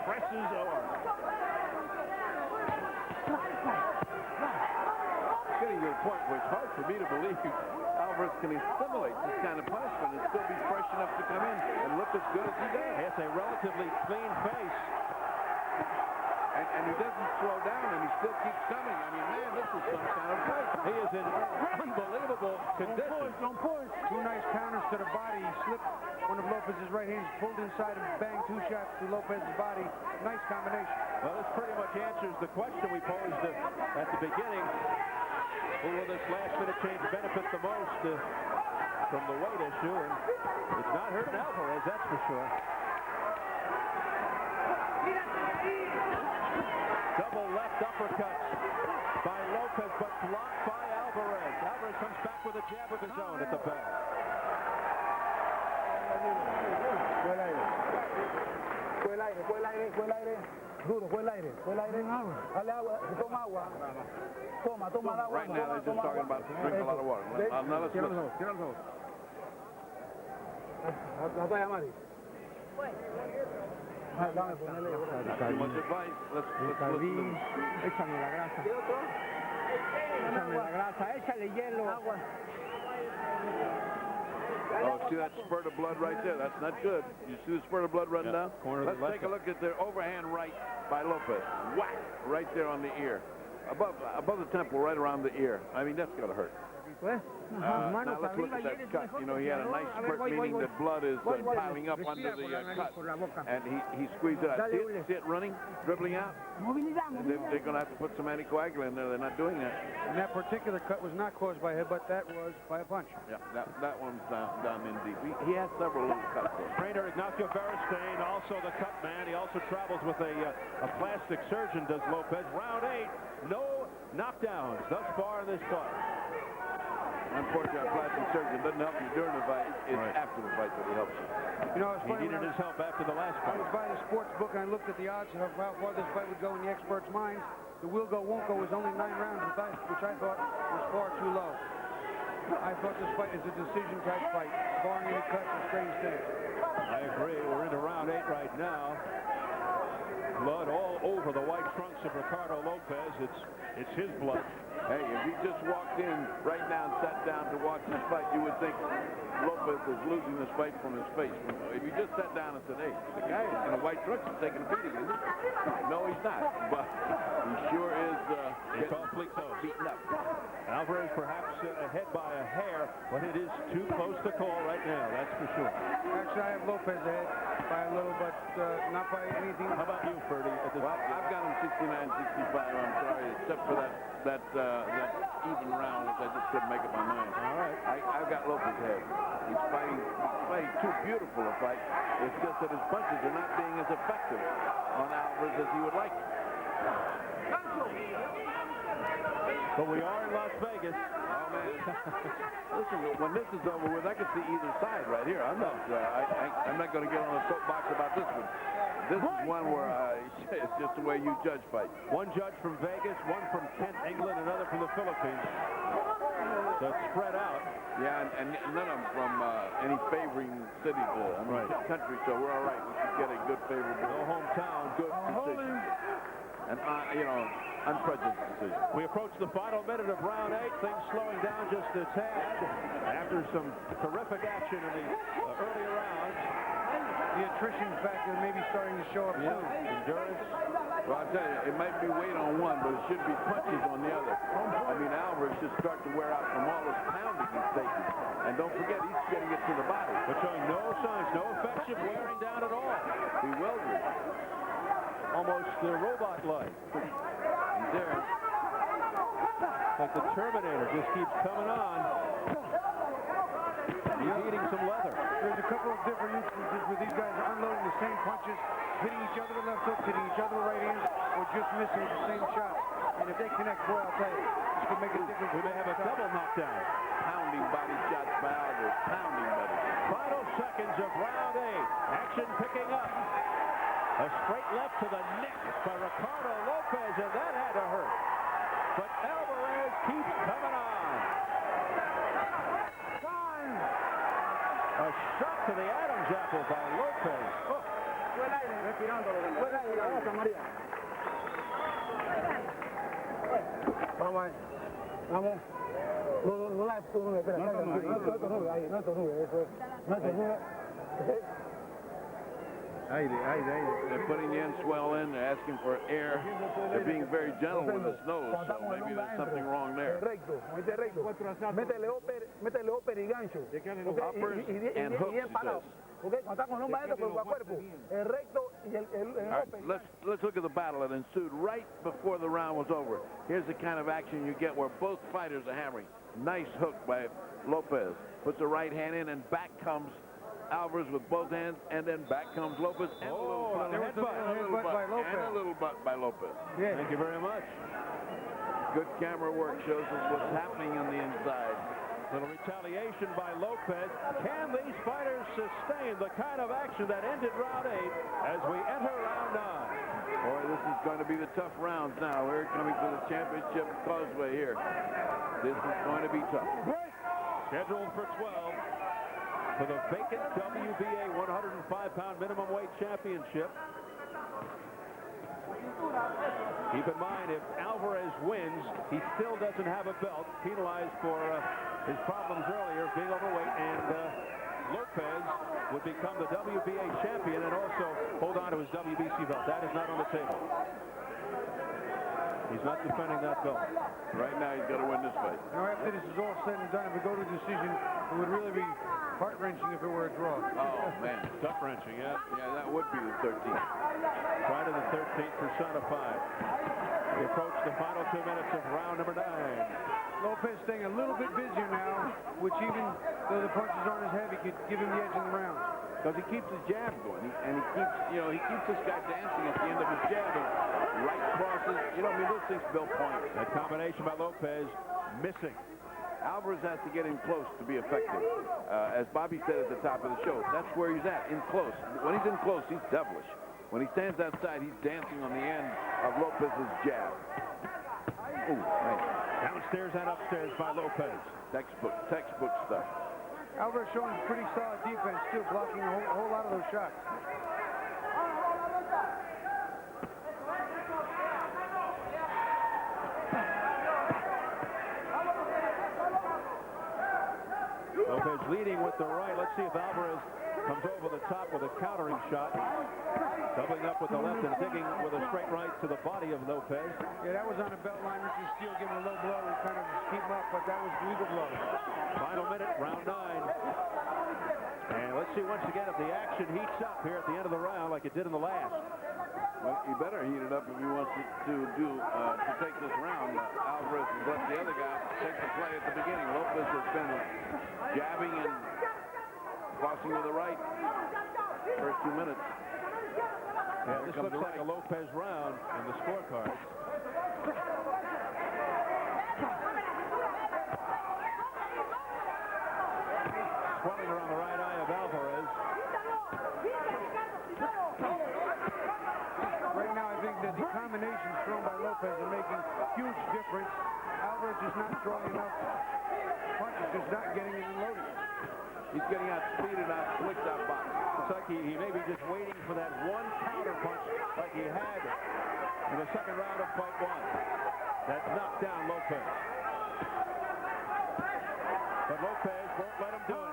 presses over. Getting to the point where it's hard for me to believe Alvarez can assimilate this kind of punishment and still be fresh enough to come in and look as good as he does. He has a relatively clean face. And he doesn't slow down, and he still keeps coming. I mean, man, this is some kind of fight. He is in unbelievable condition. Don't push. Two nice counters to the body. He slipped one of Lopez's right hands, pulled inside and banged 2 shots to Lopez's body. Nice combination. Well, this pretty much answers the question we posed at the beginning. Who will this last-minute change benefit the most from the weight issue? And it's not hurting Alvarez, that's for sure. Double left uppercuts by Lopez, but blocked by Alvarez. Alvarez comes back with a jab of his own at the back. Fue el aire. Duro, fue el aire. Dale agua, toma agua. Toma agua. Right now, they're just talking about drinking a lot of water. Now let's listen. Cierra los ojos. La toalla, Mari. Dame, ponele. Too much advice. Let's listen. Échame la grasa. Échame la grasa, échale hielo. Agua. Oh, see that spurt of blood right there? That's not good. You see the spurt of blood running down? Let's take a look at the overhand right by Lopez. Whack! Right there on the ear. Above the temple, right around the ear. I mean, that's got to hurt. Now let's look at that cut. You know, he had a nice spurt, meaning that blood is piling up under the cut. And he squeezed it out. See it running, dribbling out? They're going to have to put some anticoagulant in there. They're not doing that. And that particular cut was not caused by a headbutt. That was by a punch. Yeah, that one's down in deep. He has several little cuts there. Trainer Ignacio Beristain, also the cut man. He also travels with a plastic surgeon, does Lopez. Round 8, no knockdowns thus far in this fight. Unfortunately, our plastic surgeon doesn't help you during the fight. It's after the fight that he helps you. You know, He needed his help after the last I fight. was by the sports book and I looked at the odds of how far this fight would go in the experts' minds. The will go, won't go was only 9 rounds, which I thought was far too low. I thought this fight is a decision-type fight, barring any cuts or strange things. I agree. We're into round 8 right now. Blood all over the white trunks of Ricardo Lopez. It's his blood. Hey, if he just walked in right now and sat down to watch this fight, you would think Lopez was losing this fight from his face. If he just sat down and said, hey, the guy in a white trunks is taking a beating, isn't he? No, he's not. But he sure is beaten up. Alvarez perhaps ahead by a hair, but it is too close to call right now, that's for sure. Actually, I have Lopez ahead by a little, but not by anything. How about you, Ferdy? Well, I've got him 69-65, I'm sorry, except for that even round, which I just couldn't make up my mind. All right. I've got Lopez ahead. He's fighting too beautiful a fight. It's just that his punches are not being as effective on Alvarez as he would like. But we are in Las Vegas. Oh, man. Listen, when this is over with, I can see either side right here. I'm not going to get on a soapbox about this one. This is one where it's just the way you judge fights. One judge from Vegas, one from Kent, England, another from the Philippines. So it's spread out. Yeah, and none of them from any favoring city country, so we're all right. We should get a good favorable. No hometown. Good decision. And, unprejudiced decision. We approach the final minute of round 8. Things slowing down just a tad after some terrific action in the earlier rounds. The attrition factor may be starting to show up soon. Endurance. Well, I'll tell you, it might be weight on one, but it should be punches on the other. I mean, Alvarez should start to wear out from all this pounding he's taking. And don't forget, he's getting it to the body. But showing no signs, no effects of wearing down at all. Bewildered. Almost robot-like. He's there. Like the Terminator just keeps coming on. He's eating some leather. There's a couple of different instances where these guys are unloading the same punches, hitting each other with left hooks, hitting each other with right hands, or just missing with the same shot. And if they connect, boy, I'll tell you, this could make a difference. We may have a double knockdown. Pounding body shots by Alvarez. Pounding body shots. Final seconds of round 8. Action picking up. A straight left to the neck by Ricardo Lopez, and that had to hurt. But Alvarez keeps coming on. A shot to the Adam's apple by Lopez. Oh. Vamos ahí. Vamos. No la estornude, espera. No estornude, eso es. No estornude. They're putting the end swell in. They're asking for air. They're being very gentle with his nose, so maybe there's something wrong there. Recto, mete recto. Métele upper y gancho. Uppers and hooks, he says. Okay, cuando está con un maestro, pero para cuerpo. El recto y el upper. Let's look at the battle that ensued right before the round was over. Here's the kind of action you get where both fighters are hammering. Nice hook by Lopez. Puts the right hand in, and back comes Alvarez with both hands, and then back comes Lopez, and a little butt by Lopez. Yeah. Thank you very much. Good camera work shows us what's happening on the inside. Little retaliation by Lopez. Can these fighters sustain the kind of action that ended round 8 as we enter round 9? Boy, this is going to be the tough rounds now. We're coming to the championship causeway here. This is going to be tough. Scheduled for 12 for the vacant WBA 105-pound minimum weight championship. Keep in mind, if Alvarez wins, he still doesn't have a belt, penalized for his problems earlier, being overweight, and Lopez would become the WBA champion and also hold on to his WBC belt. That is not on the table. He's not defending that belt. Right now, he's got to win this fight. Now, after this is all said and done, if we go to decision, it would really be heart-wrenching if it were a draw. Oh, man. Gut-wrenching, yeah. Yeah, that would be the 13th. Friday the 13th personified. We approach the final 2 minutes of round number 9. Lopez staying a little bit busier now, which even though the punches aren't as heavy, could give him the edge in the round. Because he keeps his jab going, and he keeps this guy dancing at the end of his jab, and right crosses. Those things build points. That combination by Lopez missing. Alvarez has to get in close to be effective. As Bobby said at the top of the show, that's where he's at, in close. When he's in close, he's devilish. When he stands outside, he's dancing on the end of Lopez's jab. Ooh, man. Downstairs and upstairs by Lopez. Textbook stuff. Alvarez showing pretty solid defense, too, blocking a whole lot of those shots. Lopez leading with the right. Let's see if Alvarez comes over the top with a countering shot. Doubling up with the left and digging with a straight right to the body of Lopez. Yeah, that was on the belt line. Richard Steele giving a low blow and kind of just keep him up, but that was legal blow. Final minute, round 9. And let's see once again if the action heats up here at the end of the round like it did in the last. Well, he better heat it up if he wants to take this round. Alvarez has let the other guy take the play at the beginning. Lopez has been jabbing and crossing to the right first 2 minutes. Yeah, this looks like a Lopez round in the scorecards. Swelling around the right eye of Alvarez. Right now, I think that the combinations thrown by Lopez are making huge difference. Alvarez is not throwing enough punches, just not getting it unloaded. He's getting out speeded, out flicked, out boxed. Looks like he may be just waiting for that one counter punch like he had in the second round of fight 1. That knocked down Lopez. But Lopez won't let him do it.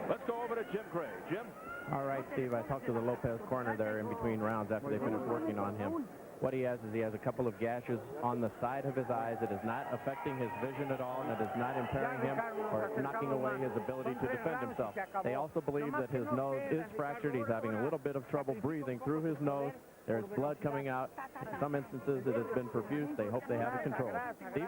Let's go over to Jim Craig. Jim? All right, Steve, I talked to the Lopez corner there in between rounds after they finished working on him. What he has is he has a couple of gashes on the side of his eyes. It is not affecting his vision at all, and it is not impairing him or knocking away his ability to defend himself. They also believe that his nose is fractured. He's having a little bit of trouble breathing through his nose. There's blood coming out. In some instances, it has been profuse. They hope they have it controlled. Steve?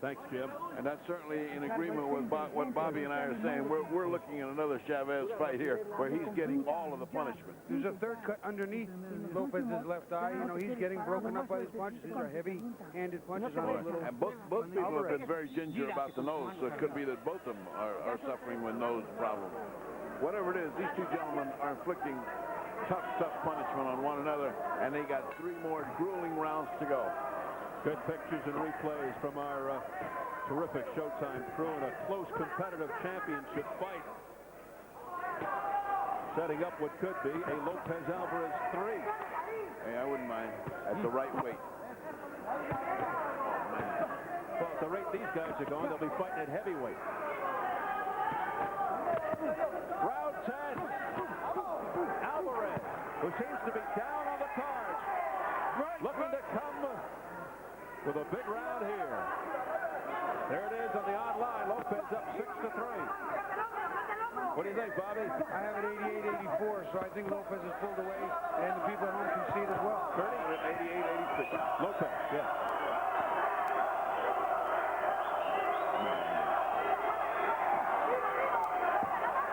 Thanks, Jim. And that's certainly in agreement with what Bobby and I are saying. We're looking at another Chavez fight here where he's getting all of the punishment. There's a third cut underneath Lopez's left eye. You know, he's getting broken up by these punches. These are heavy-handed punches on his little... And both people have been very ginger about the nose, so it could be that both of them are suffering with nose problems. Whatever it is, these two gentlemen are inflicting tough punishment on one another, and they got 3 more grueling rounds to go. Good pictures and replays from our terrific Showtime crew in a close competitive championship fight. Setting up what could be a Lopez-Alvarez 3. Hey, I wouldn't mind. At the right weight. Well, at the rate these guys are going, they'll be fighting at heavyweight. Round 10. Alvarez, who seems to be down on the cards, looking to come with a big round here. There it is on the odd line. Lopez up 6-3. What do you think, Bobby? I have it 88-84, so I think Lopez has pulled away, and the people at home can see it as well. 88-86. Lopez, yeah.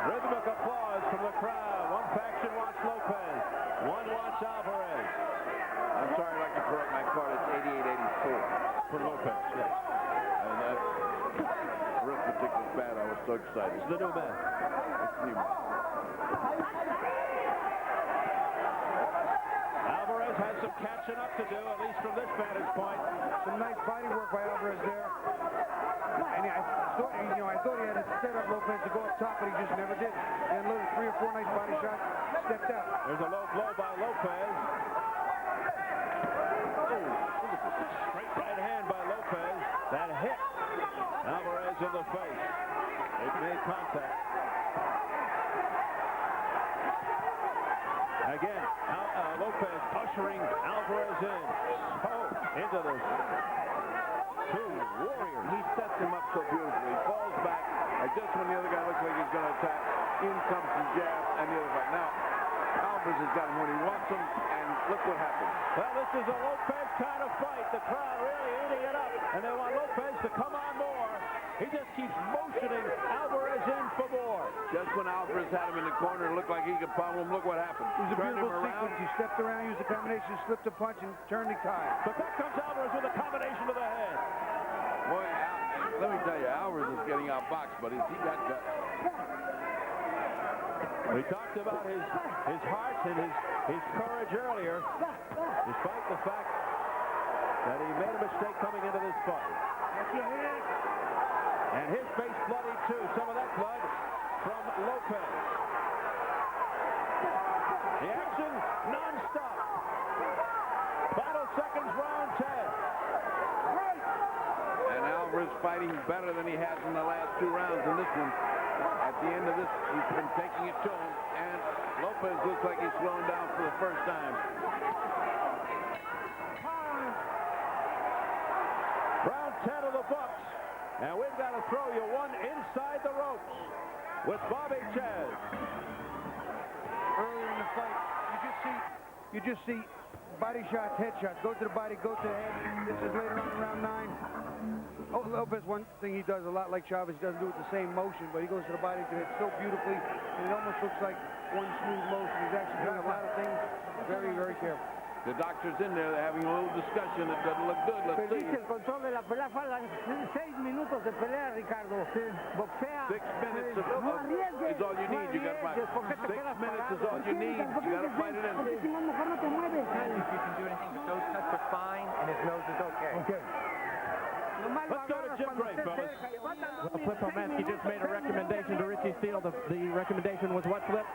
Rhythmic applause from the crowd. One faction wants Lopez. One wants Alvarez. I'm sorry, I'd like to correct my card. It's 88-84. For Lopez, yes. And that arithmetic was bad. I was so excited. It's the new man. It's new. Alvarez has some catching up to do, at least from this vantage point. Some nice body work by Alvarez there. And I thought he had it set up Lopez to go up top, but he just never did. He had 3 or 4 nice body shots, stepped out. There's a low blow by Lopez. Straight right hand by Lopez. That hit Alvarez in the face. It made contact. Again, Lopez ushering Alvarez in. Into this. 2 warriors. He sets him up so beautifully. He falls back, and just when the other guy looks like he's going to attack, in comes the jab and the other fight. Now, Alvarez has got him when he wants him, and look what happens. Well, this is a Lopez kind of fight. The crowd really eating it up, and they want Lopez to come on more. He just keeps motioning Alvarez in for more. Just when Alvarez had him in the corner, it looked like he could pummel him. Look what happened. It was a beautiful sequence. He stepped around, used the combination, slipped a punch, and turned the tide. But back comes Alvarez with a combination to the head. Boy, let me tell you, Alvarez is getting outboxed, but he got guts. We talked about his heart and his courage earlier, despite the fact that he made a mistake coming into this fight. And his face bloody too. Some of that blood from Lopez. The action non-stop. Final seconds, round 10. And Alvarez fighting better than he has in the last 2 rounds in this one. At the end of this, he's been taking it to him, and Lopez looks like he's slowing down for the first time. Round 10 of the books, and we've got to throw you one inside the ropes with Bobby Chaz. Earlier in the fight, you just see body shots, head shots, go to the body, go to the head. This is later on in round 9. Oh, Lopez, one thing he does a lot like Chavez, he doesn't do it the same motion, but he goes to the body to hit so beautifully, and it almost looks like one smooth motion. He's actually doing a lot of things very, very careful. The doctor's in there, they're having a little discussion. It doesn't look good. Let's see. Perdiste el control de la pelea, faltan 6 minutos de pelea, Ricardo. Boxea. 6 minutes is all you need. You got to fight. 6 minutes is all you need. You got to fight it in. I don't think you can do anything, but those cuts are fine, and his nose is okay. Okay. Let's go to Jim Gray, fellas. Well, Flip Pomansky just made a recommendation to Richie Steele. The recommendation was what, Flip?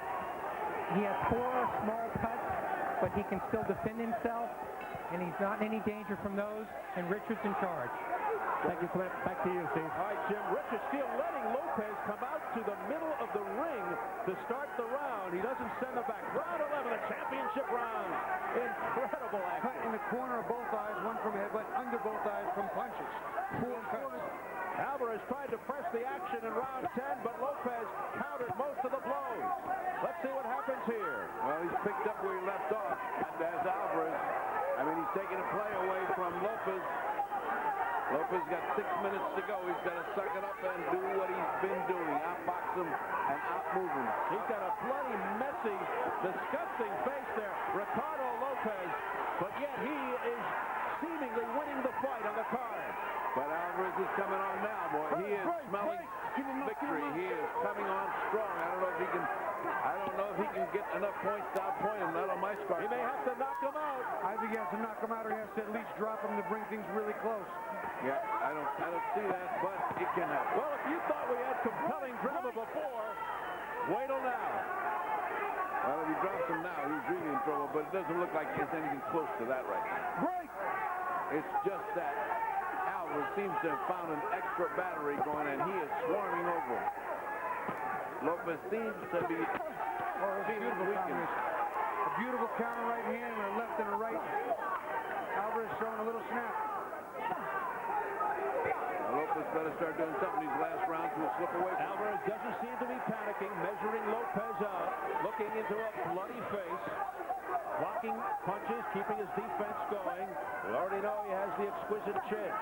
He has 4 small cuts, but he can still defend himself, and he's not in any danger from those, and Richard's in charge. Thank you, Flip. Back to you, Steve. All right, Jim. Richard Steele letting Lopez come out to the middle of the ring to start the round. He doesn't send him back. Round 11, a championship round. Incredible action. Cut in the corner of both eyes, one from head, but under both eyes from punches. 4 cuts. Alvarez tried to press the action in round 10, but Lopez countered most of the blows. Let's see what happens here. Well, he's picked up where he left off. Lopez got 6 minutes to go. He's got to suck it up and do what he's been doing. Outbox him and outmove him. He's got a bloody, messy, disgusting face there, Ricardo Lopez, but yet he is seemingly winning the fight on the card. But Alvarez is coming on now, boy. He is smelling victory. He is coming on strong. I don't know if he can get enough points to outpoint him. Not on my score. He may have to knock him out. I think he has to knock him out, or he has to at least drop him to bring things really close. Yeah, I don't see that, but it can happen. Well, if you thought we had compelling drama before, wait till now. Well, if he drops him now, he's really in trouble, but it doesn't look like there's anything close to that right now. Break! It's just that Alvarez seems to have found an extra battery going, and he is swarming over him. Lopez seems to be weakened. A beautiful counter right hand, and a left and a right. Alvarez showing a little snap. Lopez better start doing something these last rounds. Will slip away. Alvarez doesn't seem to be panicking, measuring Lopez out, looking into a bloody face, blocking punches, keeping his defense going. We already know he has the exquisite chin.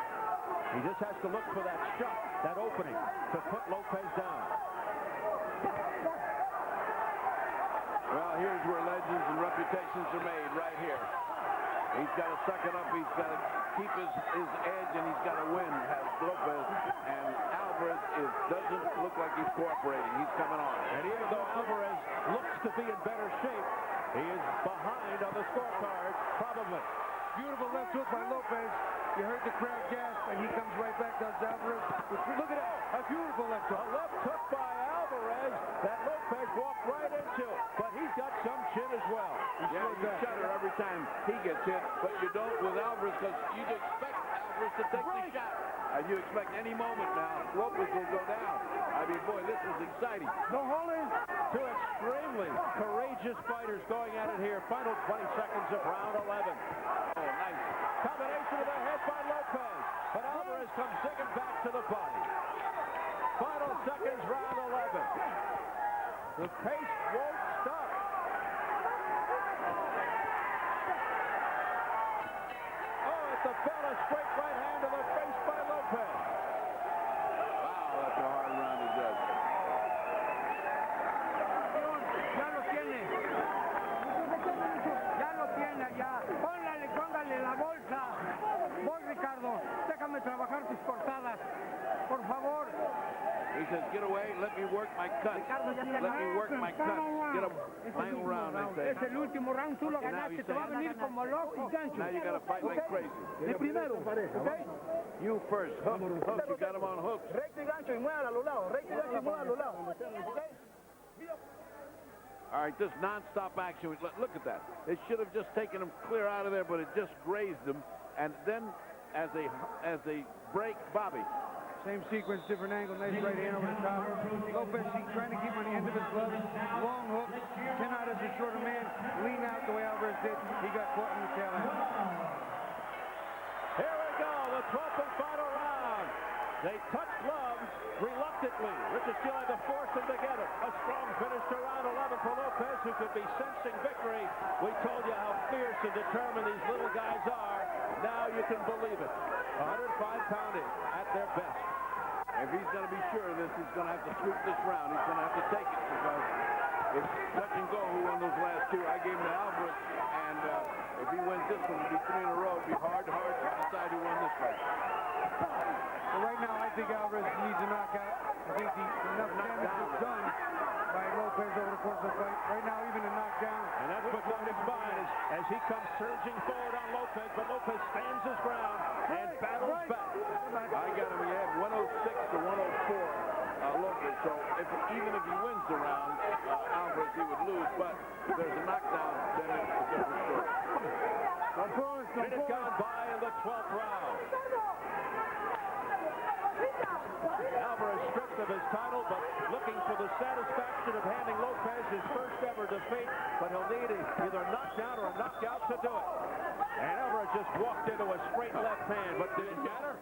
He just has to look for that shot, that opening, to put Lopez down. Well, here's where legends and reputations are made, right here. He's got to suck it up. He's got to keep his edge, and he's got to win, has Lopez. And Alvarez doesn't look like he's cooperating. He's coming on. And even though Alvarez looks to be in better shape, he is behind on the scorecard, probably. Beautiful left hook by Lopez. You heard the crowd gasp, and he comes right back, does Alvarez. Look at that, a beautiful left hook. A left hook by Alvarez that Lopez walked right into, but he's got some chin as well. Yeah, you shudder every time he gets hit, but you don't with Alvarez, because you'd expect Alvarez to take the shot. And you expect any moment now, Lopez will go down. I mean, boy, this is exciting. No holding. Two extremely courageous fighters going at it here. Final 20 seconds of round 11. Oh, nice. Combination of the head by Lopez, but Alvarez comes digging back to the body. Final seconds, round 11. The pace won't stop. Oh, it's a bell, a straight right hand to the face by Lopez. Wow, that's a hard round to judge. Ya lo tiene. Ya lo tiene allá. Póngale la bolsa. Voy, Ricardo. Déjame trabajar tus cortadas. Por favor. He says, get away, let me work my cuts. Let me work my cuts. Get a final round, they say. Es el último round, tú lo ganaste. Te va a venir como loco. Now you got to fight like crazy. El primero, ¿ok? You first. Hook. You got him on hooks. Recto y gancho y muévalo a los lados. Recto y gancho y muévalo a los lados. ¿Ok? All right, this non-stop action. Look at that. It should have just taken him clear out of there, but it just grazed him. And then, as a break, Bobby. Same sequence, different angle. Nice right hand over the top. Lopez, he's trying to keep on the end of his gloves. Long hook. Cannot as a shorter man lean out the way Alvarez did. He got caught in the tail end. Here we go, the 12th and final round. They touch gloves reluctantly. Richard still had to force them together. A strong finish to round 11 for Lopez, who could be sensing victory. We told you how fierce and determined these little guys are. Now you can believe it. 105 pounding at their best. If he's going to be sure of this, he's going to have to sweep this round. He's going to have to take it, because it's touch and go who won those last two. I gave him to Alvarez, and if he wins this one, it'll be 3 in a row. It'll be hard to decide who won this fight. Well, right now, I think Alvarez needs a knockout. I think enough damage was done by Lopez over the course of the fight. Right now, even a knockdown. And that's what's on his mind as he comes surging forward on Lopez, but Lopez stands his ground and battles back. I got him. He had 106 to 104, Lopez. So even if he wins the round, Alvarez, he would lose. But if there's a knockdown, then it's a different story. Minute gone by in the 12th round. Alvarez stripped of his title, but looking for the satisfaction of handing Lopez his first ever defeat, but he'll need either a knockdown or a knockout to do it. And Alvarez just walked into a straight left hand, but did it matter?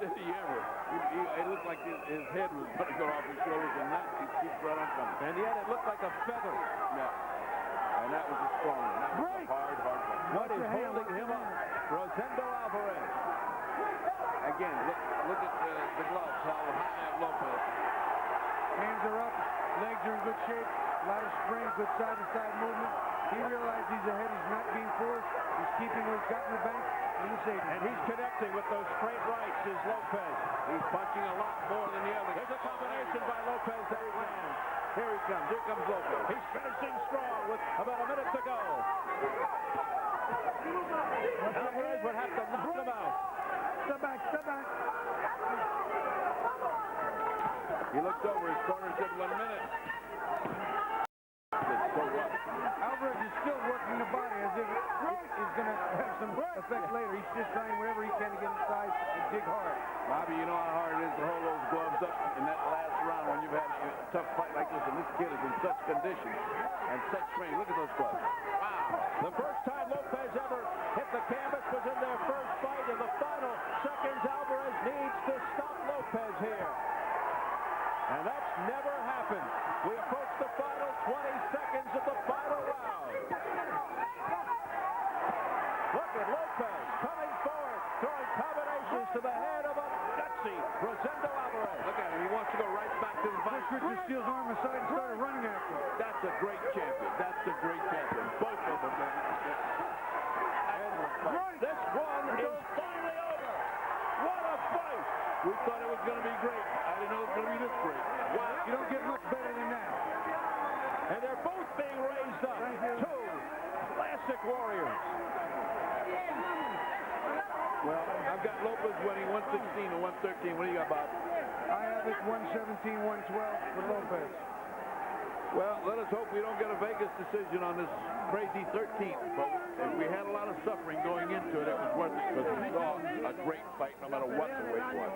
Did he ever? It looked like his head was going to go off his shoulders, and that he keeps right on coming. And yet it looked like a feather. Yeah. And that was a strong one. That was a hard fight. What is holding him up? Rosendo Alvarez. again, look at the gloves, how high Lopez. Hands are up, legs are in good shape, a lot of spring, good side-to-side movement. He realized he's ahead, he's not being forced, he's keeping what he's got in the bank, and he's safe. And he's connecting with those straight rights, is Lopez. He's punching a lot more than the other. There's a combination by Lopez that lands. Here he comes. Here comes Lopez. He's finishing strong with about a minute to go. Alvarez would have to knock him out. Step back, step back. He looked over. His corner said 1 minute. Alvarez is still working the body as if it's going to have some effect later. He's just trying wherever he can to get inside and dig hard. Bobby, you know how hard it is to hold those gloves up in that last round when you've had a tough fight like this, and this kid is in such condition and such strength. Look at those gloves. Wow. The first time Lopez ever hit the canvas was in their first fight. In the final seconds, Alvarez needs to stop Lopez here. And that's never happened. We approach the final 20 seconds of the final round. Look at Lopez coming forward, throwing combinations to the head of a gutsy Rosendo Alvarez. Look at him. He wants to go right back to the fight. Richard steals arm aside and started running after him. That's a great champion. That's a great champion. Both of them. This one is finally over. What a fight! We thought it was going to be great. I didn't know it was going to be this great. Wow, you don't get much better than that. And they're both being raised up. Two classic warriors. Well, I've got Lopez winning 116 to 113. What do you got, Bob? I have it 117, 112 for Lopez. Well, let us hope we don't get a Vegas decision on this crazy 13th. But if we had a lot of suffering going into it, it was worth it because we saw a great fight no matter what the weight was.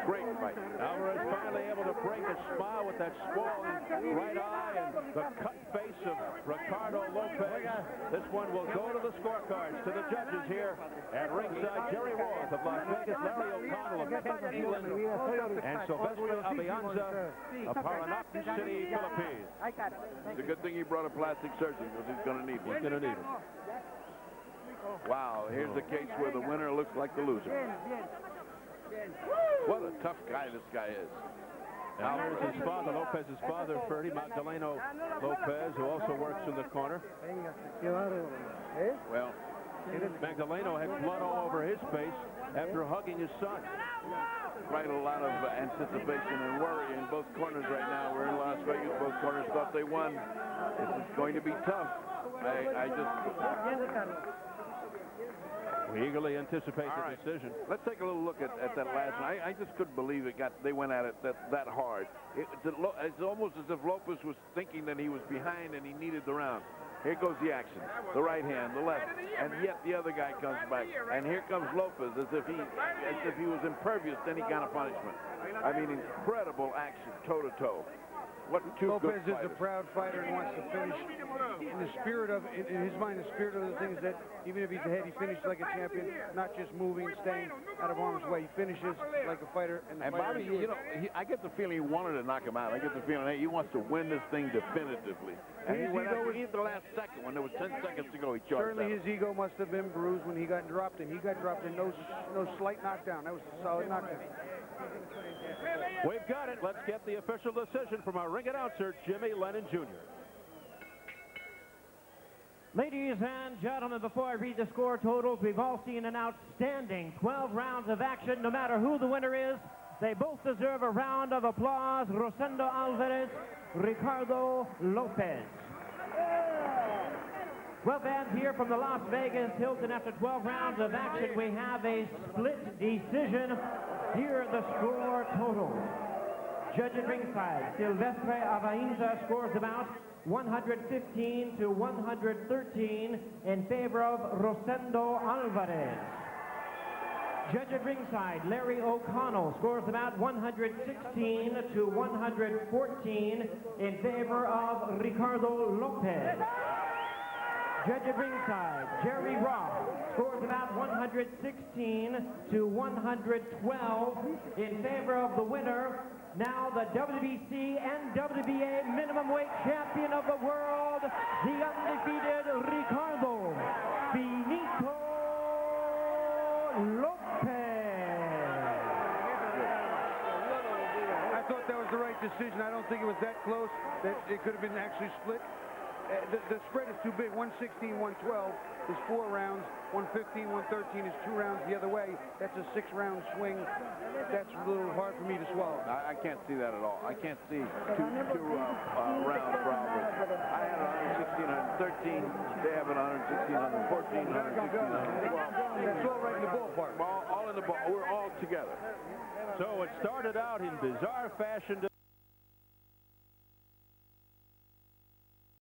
Great fight. Alvarez finally able to break a smile with that swollen right eye and the cut face of Ricardo Lopez. This one will go to the scorecards, to the judges here at ringside. Jerry Roth of Las Vegas, Larry O'Connell of England, and Silvestre Avianza of Paranaque City, Philippines. It's a good thing he brought a plastic surgeon because he's going to need one. He's going to need it. Wow, here's a case where the winner looks like the loser. What a tough guy this guy is. Now here's his father, Lopez's father, Ferdy Magdaleno Lopez, who also works in the corner. Well, Magdaleno had blood all over his face after hugging his son. quite a lot of anticipation and worry in both corners right now. We're in Las Vegas. Both corners thought they won. This is going to be tough. We eagerly anticipate the decision. Let's take a little look at that last one. I just couldn't believe they went at it that hard. It's almost as if Lopez was thinking that he was behind and he needed the round. Here goes the action. The right hand, the left, and yet the other guy comes back. And here comes Lopez as if he was impervious to any kind of punishment. I mean, incredible action, toe-to-toe. What two Lopez good is a proud fighter and wants to finish in the spirit of, in his mind, the spirit of the thing is that even if he's ahead, he finishes like a champion, not just moving, staying out of harm's way. He finishes like a fighter. And Bobby, you know, I get the feeling he wanted to knock him out. I get the feeling he wants to win this thing definitively. And he went out at the last second when there was 10 seconds to go. He charged. Certainly his ego must have been bruised when he got dropped, and he got dropped in no slight knockdown. That was a solid knockdown. We've got it. Let's get the official decision from our ring announcer, Jimmy Lennon Jr. Ladies and gentlemen, before I read the score totals, we've all seen an outstanding 12 rounds of action. No matter who the winner is, they both deserve a round of applause. Rosendo Alvarez, Ricardo Lopez. Well, fans, here from the Las Vegas Hilton, after 12 rounds of action, we have a split decision. Here are the score totals. Judge at ringside, Silvestre Avianza scores about 115 to 113 in favor of Rosendo Alvarez. Judge at ringside, Larry O'Connell scores about 116 to 114 in favor of Ricardo Lopez. Judge at ringside, Jerry Roth scores about 116 to 112 in favor of the winner, now the WBC and WBA minimum weight champion of the world, the undefeated Ricardo Benito Lopez. thought that was the right decision. I don't think it was that close that it could have been actually split. The spread is too big. 116, 112 is 4 rounds. 115, 113 is 2 rounds the other way. That's a 6-round swing. That's a little hard for me to swallow. I can't see that at all. I can't see two rounds for Alvarez. I had 116, 113. They have it 116, 114, 116, 112. That's all right in the ballpark. All in the ball. We're all together. So it started out in bizarre fashion.